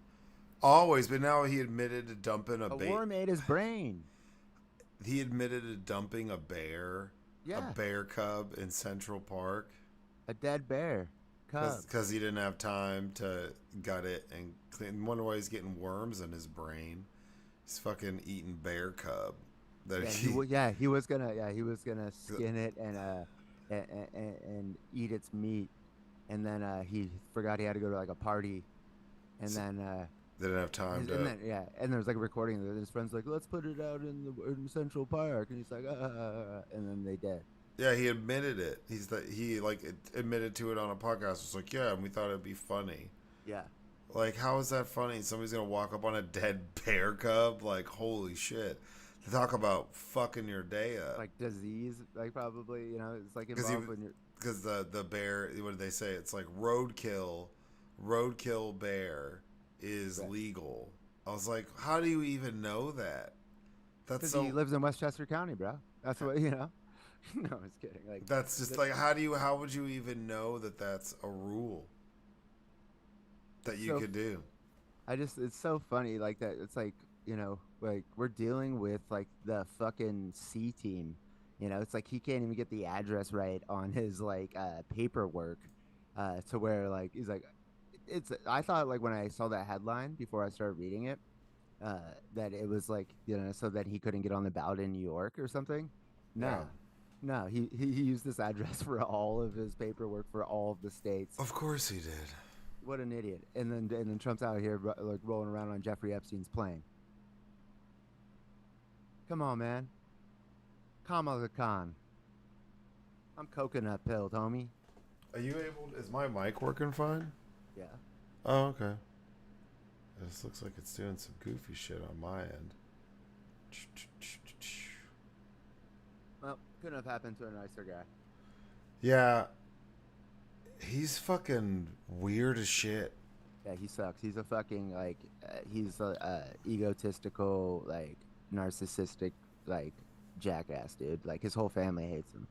always, but now he admitted to dumping a worm ate his brain. he admitted to dumping a Yeah, bear cub in Central Park a dead bear cub. because he didn't have time to gut it and clean. Wonder why he's getting worms in his brain. He's fucking eating bear cub. That He was gonna skin it and eat its meat, and then he forgot he had to go to like a party, and then didn't have time to. and there was like a recording that his friends like, let's put it out in Central Park, and he's like, and then they did. Yeah, he admitted it. He like admitted to it on a podcast. It's like, yeah, and we thought it'd be funny. Yeah. Like, how is that funny? Somebody's gonna walk up on a dead bear cub. Like, holy shit! To talk about fucking your day up. Like disease, like probably, it's like involved when you're. Because the bear, what did they say? It's like roadkill bear is Right. legal. I was like, how do you even know that? That's Because so. he lives in Westchester County, bro. That's what you know. No, I was kidding. Like That's just like, how would you even know that that's a rule that you so could do? it's so funny like that. It's like, like we're dealing with like the fucking C team. It's like he can't even get the address right on his like paperwork to where like he's like it's I thought like when I saw that headline before I started reading it that it was like, so that he couldn't get on the ballot in New York or something. Yeah. No. No, he used this address for all of his paperwork for all of the states. Of course he did. What an idiot! And then Trump's out here like rolling around on Jeffrey Epstein's plane. Come on, man. Kamala Khan. I'm coconut pilled, homie. Are you able? Is my mic working fine? Yeah. Oh, okay. This looks like it's doing some goofy shit on my end. Well, couldn't have happened to a nicer guy. Yeah, he's fucking weird as shit. Yeah, he sucks. He's a fucking like he's a egotistical, like narcissistic, like jackass, dude. Like his whole family hates him.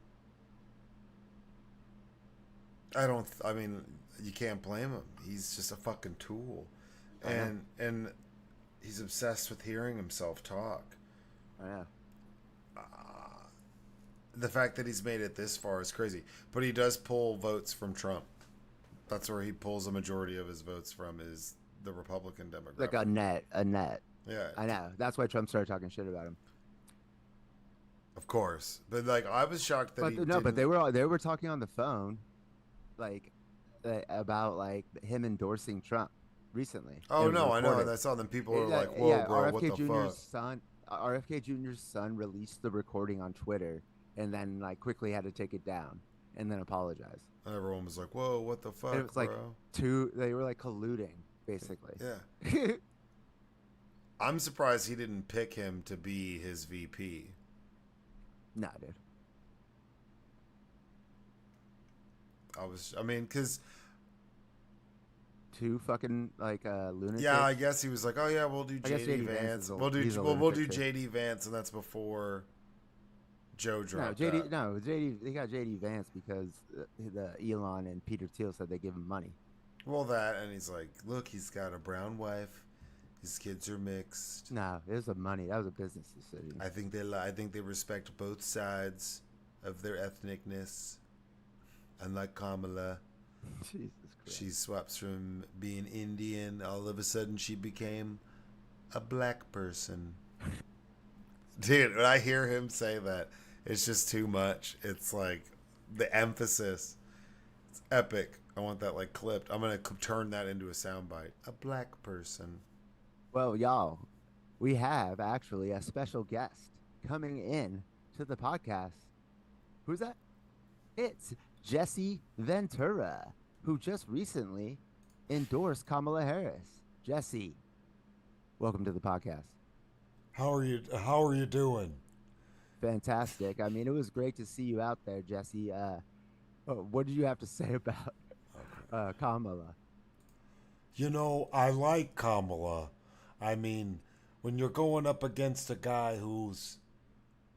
I mean, you can't blame him. He's just a fucking tool. And he's obsessed with hearing himself talk. I know. The fact that he's made it this far is crazy. But he does pull votes from Trump. That's where he pulls a majority of his votes from, is the Republican demographic. Like a net. Yeah. I know. That's why Trump started talking shit about him. Of course. But like I was shocked that But he no, didn't. but they were talking on the phone, like about like him endorsing Trump recently. Oh It was no, I know. reported. And I saw them. People were Yeah, like, "Whoa, yeah, bro, what the Jr.'s fuck?" son, RFK Jr.'s son released the recording on Twitter and then like quickly had to take it down and then apologize. And everyone was like, "Whoa, what the fuck, And it was like bro?" they were like colluding basically. Yeah. I'm surprised he didn't pick him to be his VP. Nah, dude. I mean, because Two fucking like lunatics. yeah, I guess he was like, "Oh yeah, we'll do I guess JD JD Vance Vance. is a- We'll do he's a we'll do lunatic, too. JD Vance," and that's before Joe No, dropped JD. out. No, JD. They got JD Vance because the Elon and Peter Thiel said they give him money. Well, that, and he's like, "Look, he's got a brown wife. His kids are mixed. No, it was a money. That was a business decision. I think they respect both sides of their ethnicness. Unlike Kamala, Jesus Christ. she swaps from being Indian. All of a sudden, she became a black person." Dude, when I hear him say that, it's just too much. It's like the emphasis. It's epic. I want that like clipped. I'm gonna turn that into a soundbite. A black person. Well, y'all, we have actually a special guest coming in to the podcast. Who's that? It's Jesse Ventura, who just recently endorsed Kamala Harris. Jesse, welcome to the podcast. How are you doing? Fantastic. I mean, it was great to see you out there, Jesse. What did you have to say about Kamala? You know, I like Kamala. I mean, when you're going up against a guy who's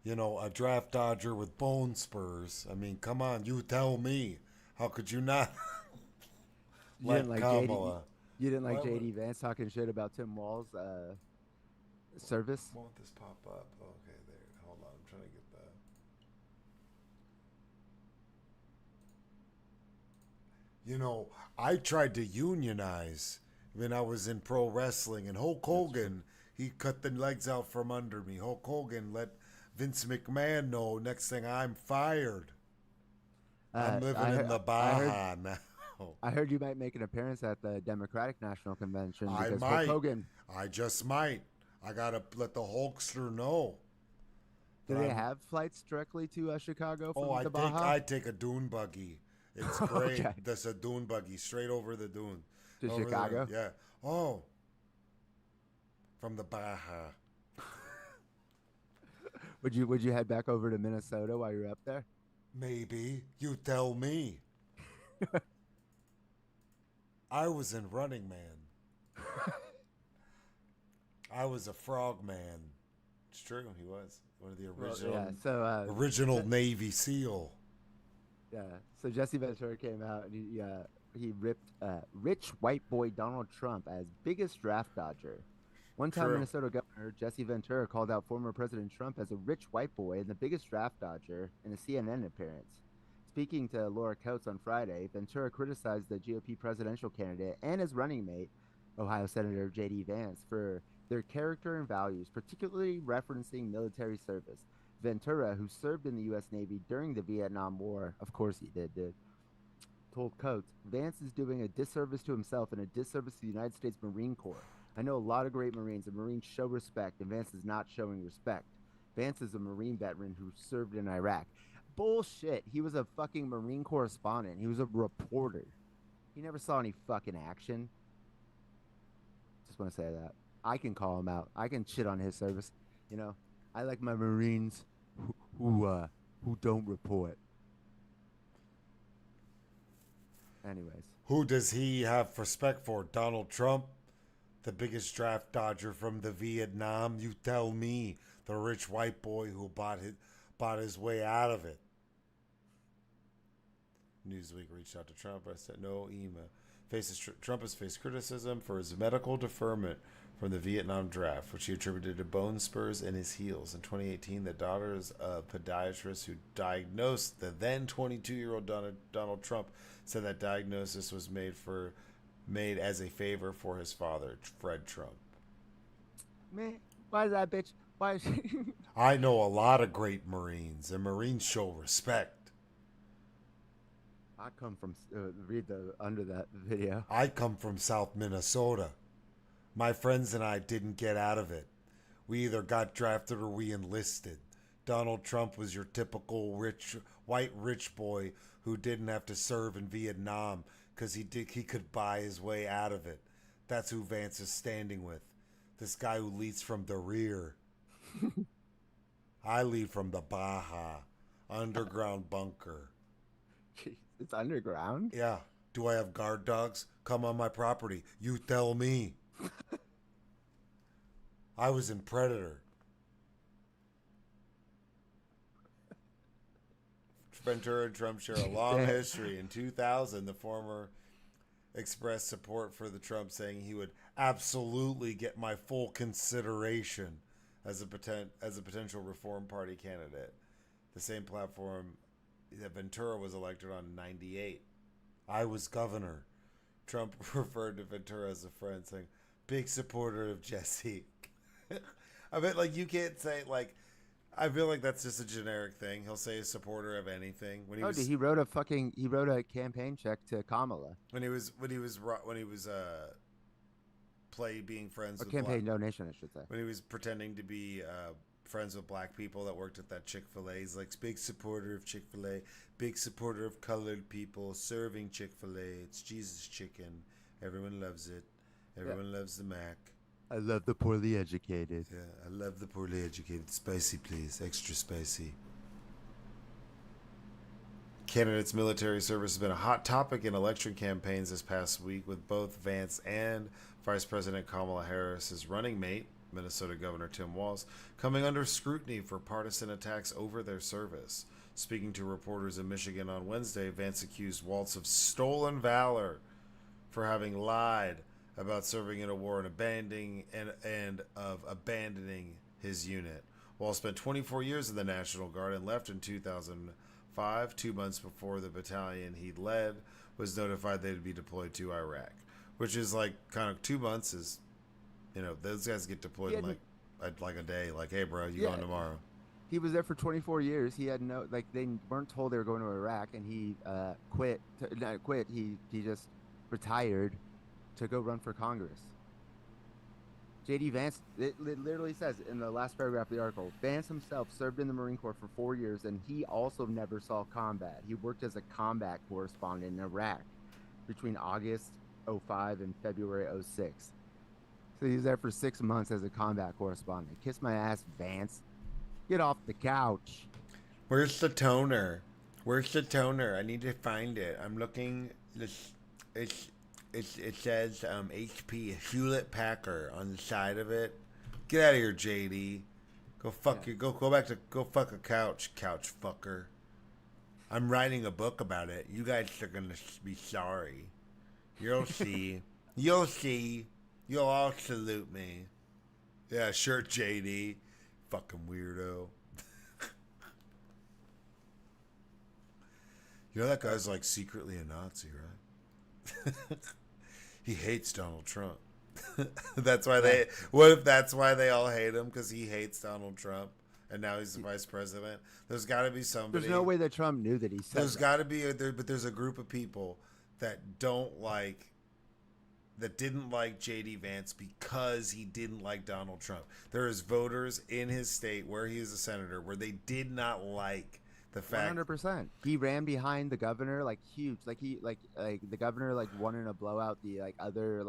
You know, a draft dodger with bone spurs. I mean, come on, you tell me. How could you not You didn't like like JD. Kamala? You didn't like What would, JD Vance talking shit about Tim Wall's service. Won't this pop up? Okay, there. Hold on. I'm trying to get the. you know, I tried to unionize when I was in pro wrestling, and Hulk Hogan, he cut the legs out from under me. Hulk Hogan let Vince McMahon know next thing I'm fired. I'm living in the I heard Baja now. I heard you might make an appearance at the Democratic National Convention I because Hulk might. Hogan. I just might. I gotta let the Hulkster know. Do that they I'm- have flights directly to Chicago from Oh, the Baja? I take a dune buggy. It's great. Okay. That's a dune buggy straight over the dune. To Over Chicago? there. Yeah. Oh, from the Baja. Would you head back over to Minnesota while you're up there? Maybe. You tell me. I was in Running Man. I was a frog man. It's true. He was one of the Well, original. yeah. So Original Navy SEAL. yeah. So Jesse Ventura came out and he ripped rich white boy Donald Trump as biggest draft dodger. One time, True. Minnesota Governor Jesse Ventura called out former President Trump as a rich white boy and the biggest draft dodger in a CNN appearance. Speaking to Laura Coates on Friday, Ventura criticized the GOP presidential candidate and his running mate, Ohio Senator J.D. Vance, for their character and values, particularly referencing military service. Ventura, who served in the U.S. Navy during the Vietnam War, of course he did, told Coates, Vance is doing a disservice to himself and a disservice to the United States Marine Corps. I know a lot of great Marines, and Marines show respect, and Vance is not showing respect. Vance is a Marine veteran who served in Iraq. Bullshit. He was a fucking Marine correspondent. He was a reporter. He never saw any fucking action. Just want to say that. I can call him out. I can shit on his service. You know, I like my Marines who don't report. Anyways, Who does he have respect for? Donald Trump? The biggest draft dodger from the Vietnam? You tell me. The rich white boy who bought his way out of it. Newsweek reached out to Trump. I said no email. Trump has faced criticism for his medical deferment from the Vietnam draft, which he attributed to bone spurs in his heels. In 2018, the daughters of podiatrists who diagnosed the then 22-year-old Donald Trump said that diagnosis was made as a favor for his father, Fred Trump. man, why is that bitch? Why is she? I know a lot of great Marines, and Marines show respect. I come from read the under that video. I come from South Minnesota. My friends and I didn't get out of it. We either got drafted or we enlisted. Donald Trump was your typical white rich boy who didn't have to serve in Vietnam because he could buy his way out of it. That's who Vance is standing with. This guy who leads from the rear. I lead from the Baja, underground bunker. Jeez, it's underground. Yeah. Do I have guard dogs? Come on my property. You tell me. I was in Predator. Ventura and Trump share a long history. In 2000, the former expressed support for the Trump, saying he would Absolutely get my full consideration. as a potential Reform Party candidate. The same platform that Ventura was elected on in 98. I was governor. Trump referred to Ventura as a friend, saying, "Big supporter of Jesse." I bet, like, you can't say, like, I feel like that's just a generic thing. He'll say a supporter of anything. When he was Dude, he wrote a campaign check to Kamala. being friends Or with campaign donation, I should say. when he was pretending to be friends with black people that worked at that Chick-fil-A. He's like, big supporter of Chick-fil-A, big supporter of colored people serving Chick-fil-A. It's Jesus chicken. Everyone loves it. Everyone loves the Mac. I love the poorly educated. Yeah, I love the poorly educated. Spicy, please. Extra spicy. Candidates' military service has been a hot topic in election campaigns this past week, with both Vance and Vice President Kamala Harris's running mate, Minnesota Governor Tim Walz, coming under scrutiny for partisan attacks over their service. Speaking to reporters in Michigan on Wednesday, Vance accused Walz of stolen valor for having lied about serving in a war and of abandoning his unit. Walz spent 24 years in the National Guard and left in 2005, 2 months before the battalion he led was notified they'd be deployed to Iraq, which is like kind of 2 months is, those guys get deployed in like a day. Like, hey, bro, you going tomorrow? He was there for 24 years. He had no, like, they weren't told they were going to Iraq, and he not quit. He just retired to go run for Congress. J.D. Vance, it literally says in the last paragraph of the article, Vance himself served in the Marine Corps for 4 years, and he also never saw combat. He worked as a combat correspondent in Iraq between August 05 and February 06. So he was there for 6 months as a combat correspondent. Kiss my ass, Vance. Get off the couch. Where's the toner? I need to find it. I'm looking. It says HP Hewlett Packard on the side of it. Get out of here, JD. Go fuck go fuck a couch fucker. I'm writing a book about it. You guys are gonna be sorry. You'll see. You'll all salute me. Yeah, sure, JD. Fucking weirdo. You know that guy's like secretly a Nazi, right? He hates Donald Trump. That's why what if that's why they all hate him? Because he hates Donald Trump and now he's the vice president. There's got to be somebody. There's no way that Trump knew that he said There's got to be, but there's a group of people that didn't like J.D. Vance because he didn't like Donald Trump. There is voters in his state where he is a senator where they did not like the fact 100%. He ran behind the governor like huge. Like the governor like won in a blowout. The other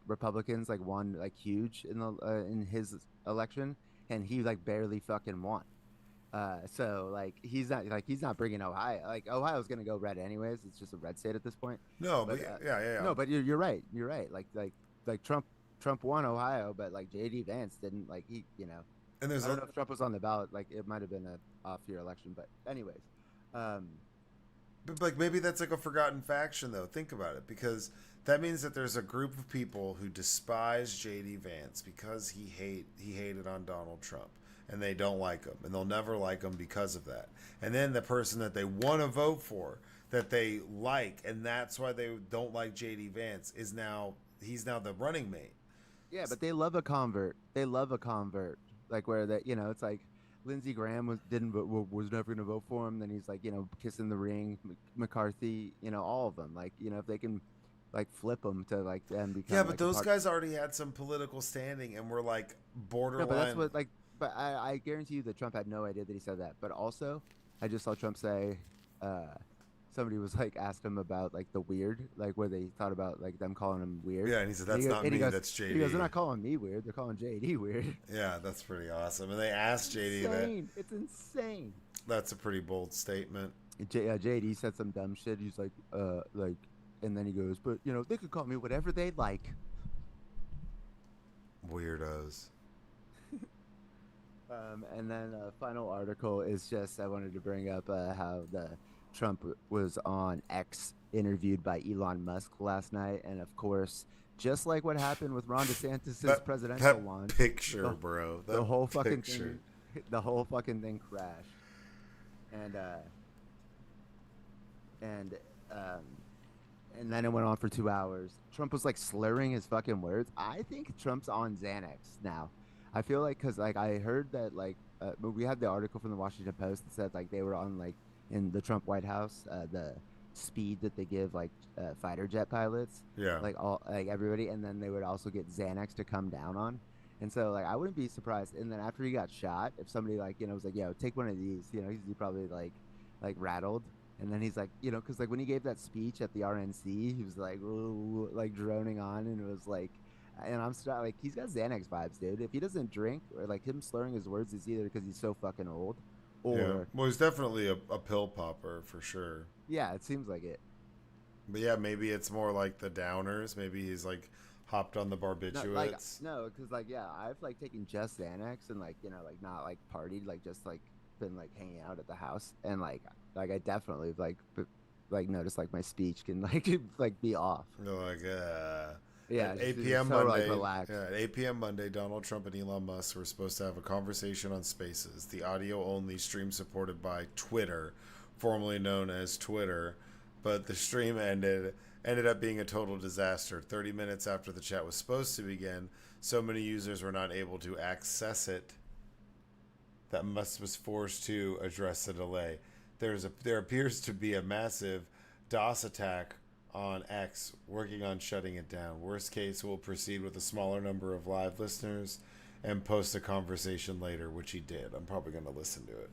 Republicans won like huge in his election, and he barely fucking won. So he's not bringing Ohio. Ohio's gonna go red anyways. It's just a red state at this point. No, but yeah. No, but you're right. You're right. Like Trump won Ohio, but J.D. Vance didn't. And I don't know if Trump was on the ballot. It might have been a off-year election, but anyways. But maybe that's a forgotten faction, though. Think about it, because that means that there's a group of people who despise J.D. Vance because he hated on Donald Trump. And they don't like him, and they'll never like him because of that. And then the person that they want to vote for, that they like, and that's why they don't like J.D. Vance, he's now the running mate. Yeah, but they love a convert. Where that it's like Lindsey Graham was never going to vote for him. Then he's kissing the ring. McCarthy, all of them. If they can flip them to them become. Yeah, but those guys already had some political standing and were borderline. No, but that's what But I guarantee you that Trump had no idea that he said that. But also, I just saw Trump say, somebody was asked him about the weird, where they thought about them calling him weird. Yeah, and he said that's not me, that's JD. He goes, they're not calling me weird, they're calling JD weird. Yeah, that's pretty awesome. And they asked JD that. It's insane. That's a pretty bold statement. JD said some dumb shit. He's and then he goes, but they could call me whatever they like. Weirdos. And then a final article is just I wanted to bring up how Trump was on X interviewed by Elon Musk last night, and of course, just like what happened with Ron DeSantis' presidential launch, the whole fucking thing crashed, and then it went on for 2 hours. Trump was slurring his fucking words. I think Trump's on Xanax now. I feel because I heard that we had the article from the Washington Post that said they were on in the Trump White House the speed that they give fighter jet pilots, everybody, and then they would also get Xanax to come down on, and so I wouldn't be surprised. And then after he got shot, if somebody was yo, take one of these, he's probably rattled, and then he's because when he gave that speech at the RNC, he was droning on, and it was and I'm he's got Xanax vibes, dude. If he doesn't drink, or him slurring his words, is either because he's so fucking old, or yeah. Well, he's definitely a pill popper for sure. Yeah, it seems like it. But yeah, maybe it's more the downers. Maybe he's Hopped on the barbiturates. No, because like yeah, I've like taken just Xanax and like like not like partied, like just like been like hanging out at the house, and like I definitely like noticed like my speech can like like be off. They're like, Yeah, at it's 8 just p.m. so like Monday, relaxed. at 8 p.m. Monday, Donald Trump and Elon Musk were supposed to have a conversation on Spaces, the audio-only stream supported by Twitter, formerly known as Twitter, but the stream ended up being a total disaster. 30 minutes after the chat was supposed to begin, so many users were not able to access it that Musk was forced to address the delay. There appears to be a massive DOS attack on X, working on shutting it down. Worst case, we'll proceed with a smaller number of live listeners and post a conversation later, which he did. I'm probably going to listen to it.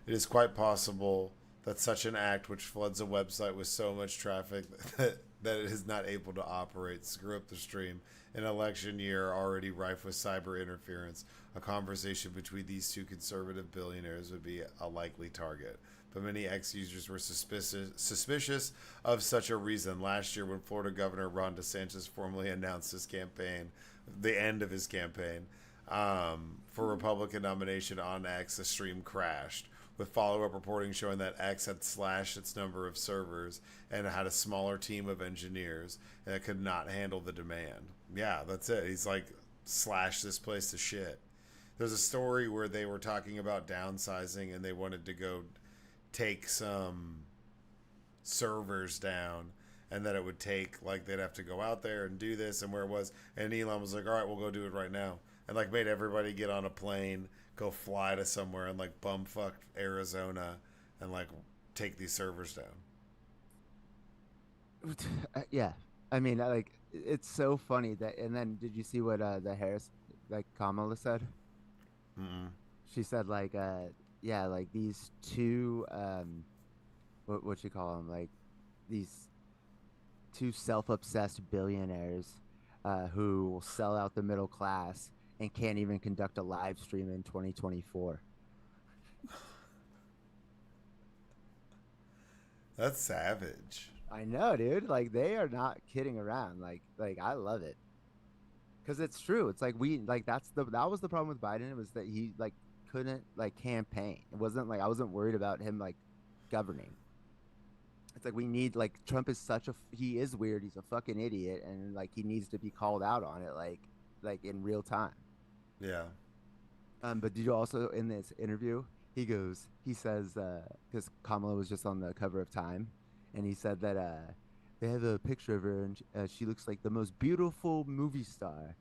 It is quite possible that such an act, which floods a website with so much traffic that it is not able to operate, screw up the stream. An election year already rife with cyber interference. A conversation between these two conservative billionaires would be a likely target. But many ex-users were suspicious of such a reason. Last year, when Florida Governor Ron DeSantis formally announced his campaign, the end of his campaign, for Republican nomination on X, the stream crashed, with follow-up reporting showing that X had slashed its number of servers and had a smaller team of engineers and it could not handle the demand. Yeah, that's it. He's like, slash this place to shit. There's a story where they were talking about downsizing and they wanted to go take some servers down, and that it would take, like, they'd have to go out there and do this, and where it was, and Elon was like, all right, we'll go do it right now, and like made everybody get on a plane, go fly to somewhere and like bumfuck Arizona and like take these servers down. Yeah, I mean, like it's so funny that. And then, did you see what the Harris, like Kamala said? Mm-mm. She said like, yeah, like these two, what you call them, like these two self-obsessed billionaires, who will sell out the middle class and can't even conduct a live stream in 2024. That's savage. I know, dude. Like they are not kidding around. Like I love it. Because it's true. It's like that was the problem with Biden. It was that he like couldn't like campaign. It wasn't like I wasn't worried about him like governing. It's like we need like Trump is he is weird. He's a fucking idiot, and like he needs to be called out on it like in real time. Yeah. But did you also in this interview he says because Kamala was just on the cover of Time, and he said that they have a picture of her and she looks like the most beautiful movie star,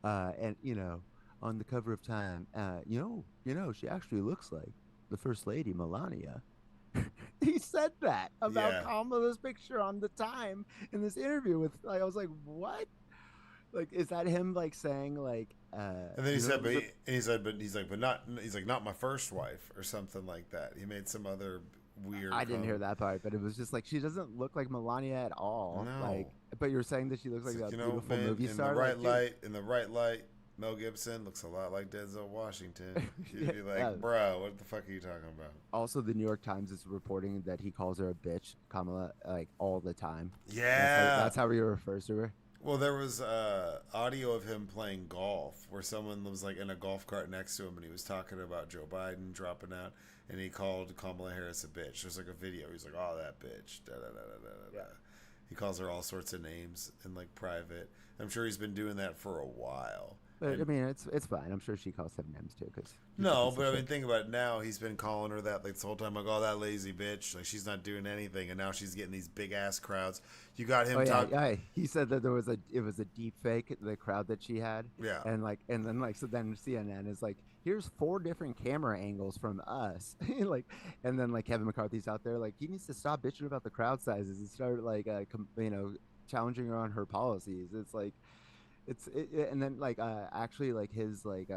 and on the cover of Time, she actually looks like the First Lady Melania. He said that about Kamala's picture on the Time in this interview with like I was like, what? Like, is that him like saying like? And then he said, but not my first wife or something like that. He made some other weird. I didn't hear that part, but it was just like she doesn't look like Melania at all. No. Like, but you're saying that she looks like that beautiful movie star. In the right light, Mel Gibson looks a lot like Denzel Washington. You'd be like, bro, what the fuck are you talking about? Also, the New York Times is reporting that he calls her a bitch, Kamala, like all the time. Yeah, that's how he refers to her. Well, there was audio of him playing golf where someone was like in a golf cart next to him and he was talking about Joe Biden dropping out and he called Kamala Harris a bitch. There's like a video. He's like, oh, that bitch. Da, da, da, da, da, da. He calls her all sorts of names in like private. I'm sure he's been doing that for a while. But I mean, it's fine. I'm sure she calls him names too. But I mean, think about it now. He's been calling her that like this whole time. Like, oh, that lazy bitch. Like, she's not doing anything, and now she's getting these big ass crowds. You got him talking. Yeah. He said that it was a deep fake, the crowd that she had. Yeah. And then CNN is like, here's 4 different camera angles from us. And then like Kevin McCarthy's out there like he needs to stop bitching about the crowd sizes and start like challenging her on her policies. It's like. And then like actually like his like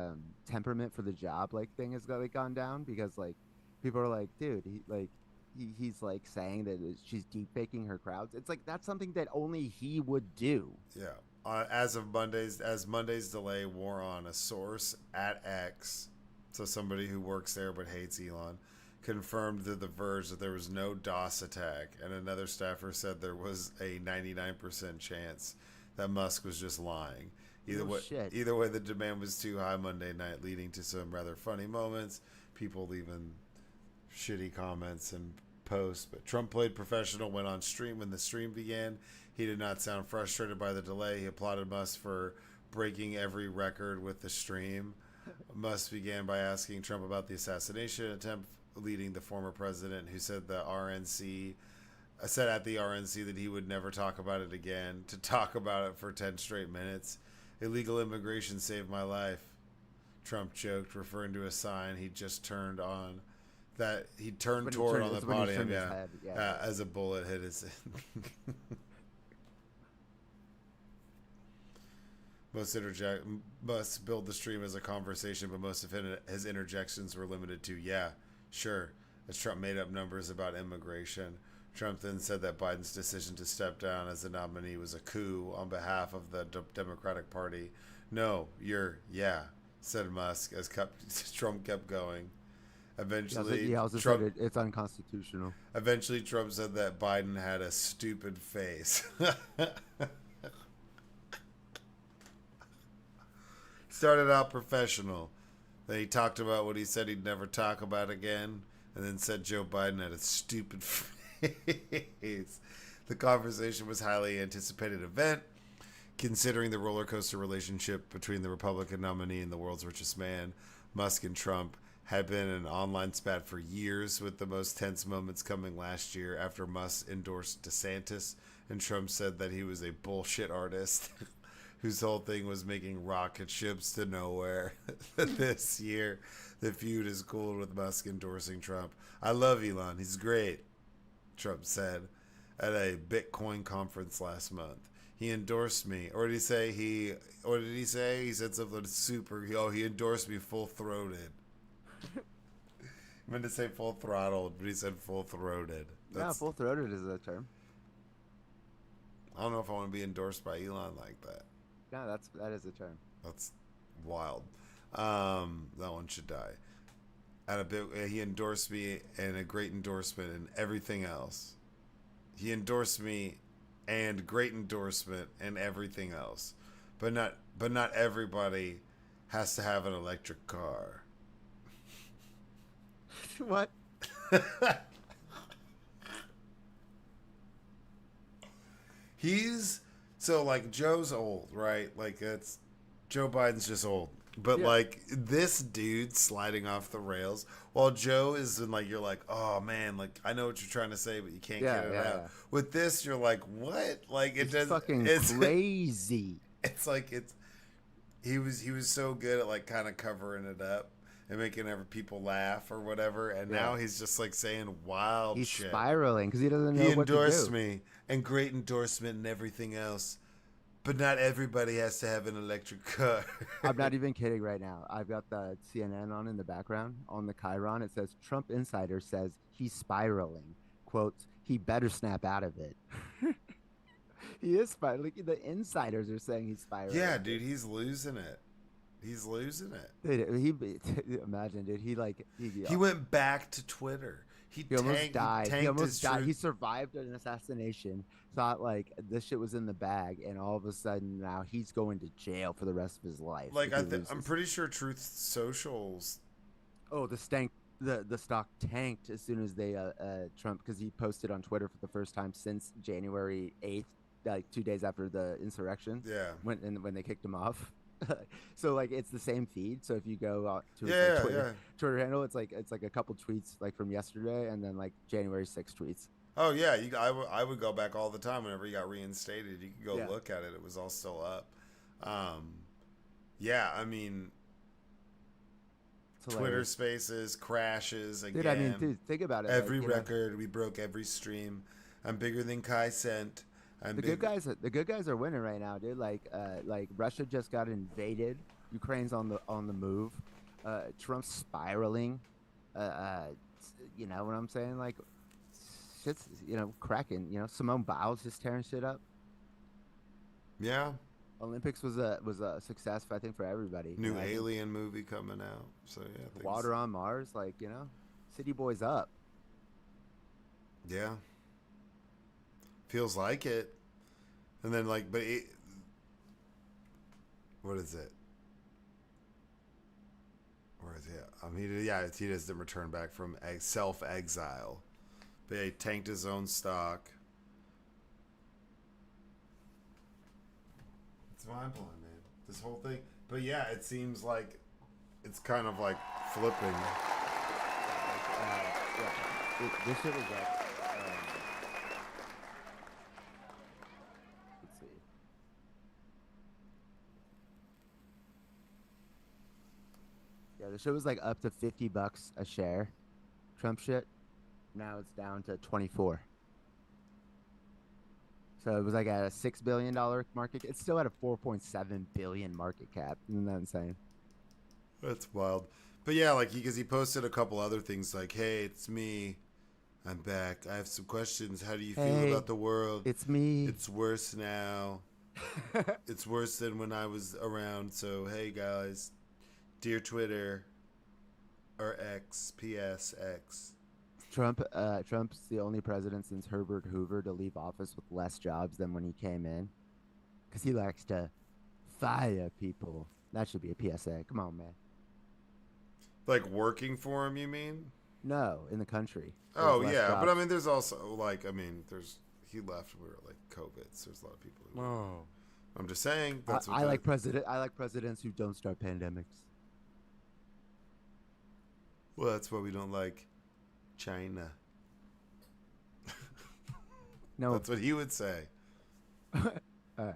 temperament for the job like thing has got like gone down because like people are like, dude, he's like saying that she's deep faking her crowds. It's like that's something that only he would do. Yeah. As Monday's delay wore on, a source at X, so somebody who works there but hates Elon, confirmed to The Verge that there was no DOS attack, and another staffer said there was a 99% chance that Musk was just lying. Shit. Either way, the demand was too high Monday night, leading to some rather funny moments. People leaving shitty comments and posts. But Trump played professional, went on stream when the stream began. He did not sound frustrated by the delay. He applauded Musk for breaking every record with the stream. Musk began by asking Trump about the assassination attempt, leading the former president, who said the RNC said at the RNC that he would never talk about it again, to talk about it for 10 straight minutes. Illegal immigration saved my life, Trump joked, referring to a sign he just turned on, that he turned toward on the podium, as a bullet hit his Must build the stream as a conversation, but most of his interjections were limited to, yeah, sure, as Trump made up numbers about immigration. Trump then said that Biden's decision to step down as the nominee was a coup on behalf of the Democratic Party. No, said Musk as Trump kept going. Eventually, he also said it's unconstitutional. Eventually, Trump said that Biden had a stupid face. Started out professional. Then he talked about what he said he'd never talk about again, and then said Joe Biden had a stupid face. The conversation was a highly anticipated event, considering the roller coaster relationship between the Republican nominee and the world's richest man. Musk and Trump had been an online spat for years, with the most tense moments coming last year after Musk endorsed DeSantis and Trump said that he was a bullshit artist whose whole thing was making rocket ships to nowhere. This year, the feud is cooled with Musk endorsing Trump. I love Elon. He's great, Trump said at a Bitcoin conference last month. He endorsed me. Or did he say what did he say? He said something super. He endorsed me full-throated. I meant to say full-throttled, but he said full-throated. Yeah, full-throated is a term. I don't know if I want to be endorsed by Elon like that. Yeah, that is a term. That's wild. That one should die. He endorsed me, and a great endorsement and everything else. He endorsed me and great endorsement and everything else. But not everybody has to have an electric car. What? Joe's old, right? Like, it's Joe Biden's just old. But like this dude sliding off the rails while Joe is in, like, you're like, oh man, like I know what you're trying to say, but you can't get it out. Yeah. With this, you're like, what? Like it's crazy. It's like he was so good at like kind of covering it up and making people laugh or whatever, and now he's just like saying wild shit. He's spiraling because he doesn't know what to do. He endorsed me, and great endorsement and everything else. But not everybody has to have an electric car. I'm not even kidding right now. I've got the CNN on in the background. On the Chiron, it says, Trump insider says he's spiraling. Quotes, he better snap out of it. He is spiraling. The insiders are saying he's spiraling. Yeah, dude, he's losing it. He's losing it. Dude, imagine, dude. He went back to Twitter. He almost died. He almost died. Truth. He survived an assassination. Thought like this shit was in the bag, and all of a sudden now he's going to jail for the rest of his life. Like I'm pretty sure Truth Social's. Oh, the stock tanked as soon as they Trump, because he posted on Twitter for the first time since January 8th, like 2 days after the insurrection. Yeah. When they kicked him off. So like it's the same feed. So if you go to his Twitter handle, it's like a couple tweets like from yesterday, and then like January 6th tweets. Oh yeah, I would go back all the time whenever he got reinstated. You could go look at it; it was all still up. Yeah, I mean, Twitter Spaces crashes again. Dude, I mean, dude, think about it. Every record, we broke every stream. I'm bigger than Kai Cent. The good guys are winning right now, dude. Like Russia just got invaded. Ukraine's on the move. Trump's spiraling. You know what I'm saying? Like, shit's cracking. Simone Biles just tearing shit up. Yeah. Olympics was a success, I think, for everybody. New Alien movie coming out. So yeah. Water on Mars, City Boys up. Yeah. Feels like it. And then What is it? Where is it? He doesn't return back from self-exile. But he tanked his own stock. It's mind-blowing, man. This whole thing. But yeah, it seems like it's kind of like flipping. This shit was like, let's see. Yeah, the shit was like up to $50 a share. Trump shit. Now it's down to 24. So it was like at a $6 billion market. It's still at a 4.7 billion market cap. Isn't that insane? That's wild. But yeah, like because he posted a couple other things like, "Hey, it's me. I'm back. I have some questions. How do you feel about the world? It's me. It's worse now. It's worse than when I was around. So hey guys, dear Twitter or X, PS X." Trump's the only president since Herbert Hoover to leave office with less jobs than when he came in, because he likes to fire people. That should be a PSA. Come on, man. Like working for him, you mean? No, in the country. Oh There's less yeah, jobs. but I mean, there's also like, I mean, he left when we were like COVID. So there's a lot of people. I'm just saying. That's what I like presidents who don't start pandemics. Well, that's why we don't like China. No, That's what he would say. all right.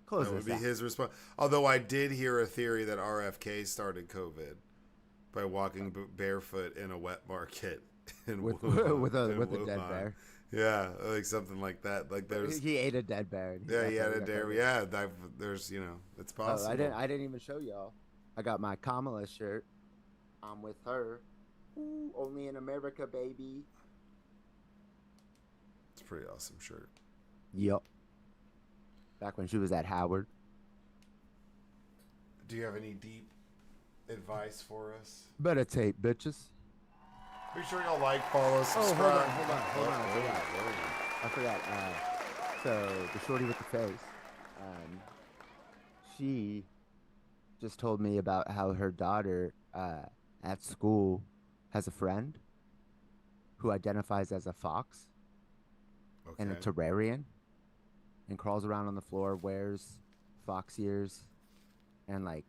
Close That would this be out. his response. Although I did hear a theory that RFK started COVID by walking barefoot in a wet market in with Wuhan, with a in dead Wuhan. bear. Yeah, like something like that. Like there's He ate a dead bear. And yeah, he had a got dare. COVID. Yeah, there's it's possible. Oh, I didn't even show y'all. I got my Kamala shirt. I'm with her. Ooh, only in America, baby. It's a pretty awesome shirt. Yup. Back when she was at Howard. Do you have any deep advice for us? Better tape, bitches. Be sure y'all like, follow, Oh, subscribe. hold on. I forgot. So the shorty with the face, she just told me about how her daughter at school has a friend who identifies as a fox and a terrarian and crawls around on the floor, wears fox ears and like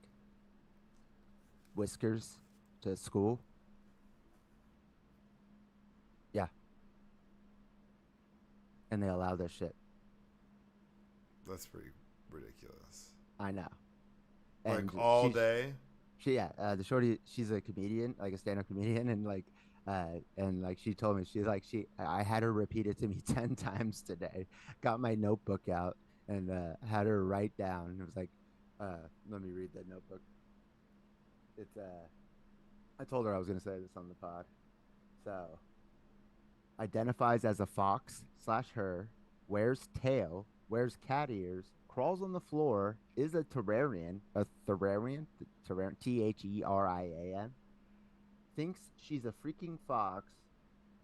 whiskers to school. Yeah. And they allow their shit. That's pretty ridiculous. I know. Like And all day? the shorty, she's a comedian, like a stand-up comedian, and like she told me, I had her repeat it to me 10 times today. Got my notebook out and had her write down. It was like, let me read that notebook. It's I told her I was gonna say this on the pod. So, identifies as a fox / her, wears tail, wears cat ears, crawls on the floor, is a terrarian, Therian, thinks she's a freaking fox,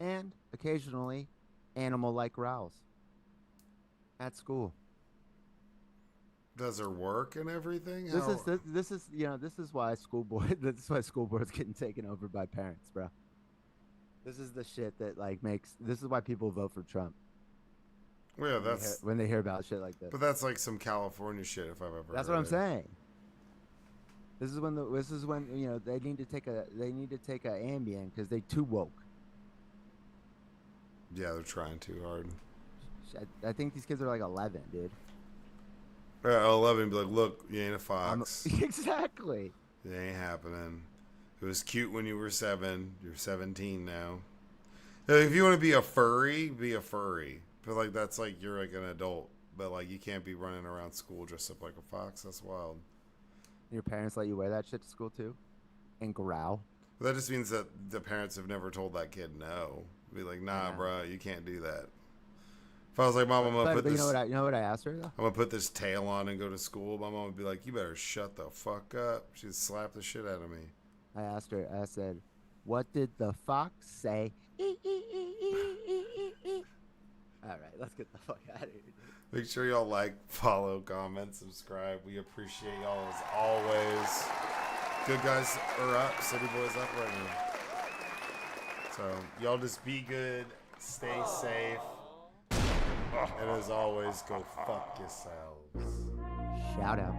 and occasionally animal-like growls at school. Does her work and everything? This is why school board's getting taken over by parents, bro. This is the shit that this is why people vote for Trump. Well, yeah, when they hear about shit like this. But that's like some California shit if I've ever. That's what I'm saying. This is when they need to take a Ambien because they too woke. Yeah, they're trying too hard. I think these kids are like 11, dude. Yeah, 11. Be like, look, you ain't a fox. Exactly. It ain't happening. It was cute when you were 7. You're 17 now. If you want to be a furry, be a furry. But like that's like you're like an adult. But like you can't be running around school dressed up like a fox. That's wild. Your parents let you wear that shit to school too, and growl. But that just means that the parents have never told that kid no. Be like, nah, bro, you can't do that. If I was like, Mom, I'm gonna put this. You know what I asked her though? I'm gonna put this tail on and go to school. My mom would be like, you better shut the fuck up. She'd slap the shit out of me. I asked her. I said, "What did the fox say?" All right, let's get the fuck out of here. Dude. Make sure y'all like, follow, comment, subscribe. We appreciate y'all as always. Good guys are up. City boys up right now. So y'all just be good. Stay safe. And as always, go fuck yourselves. Shout out.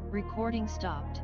Recording stopped.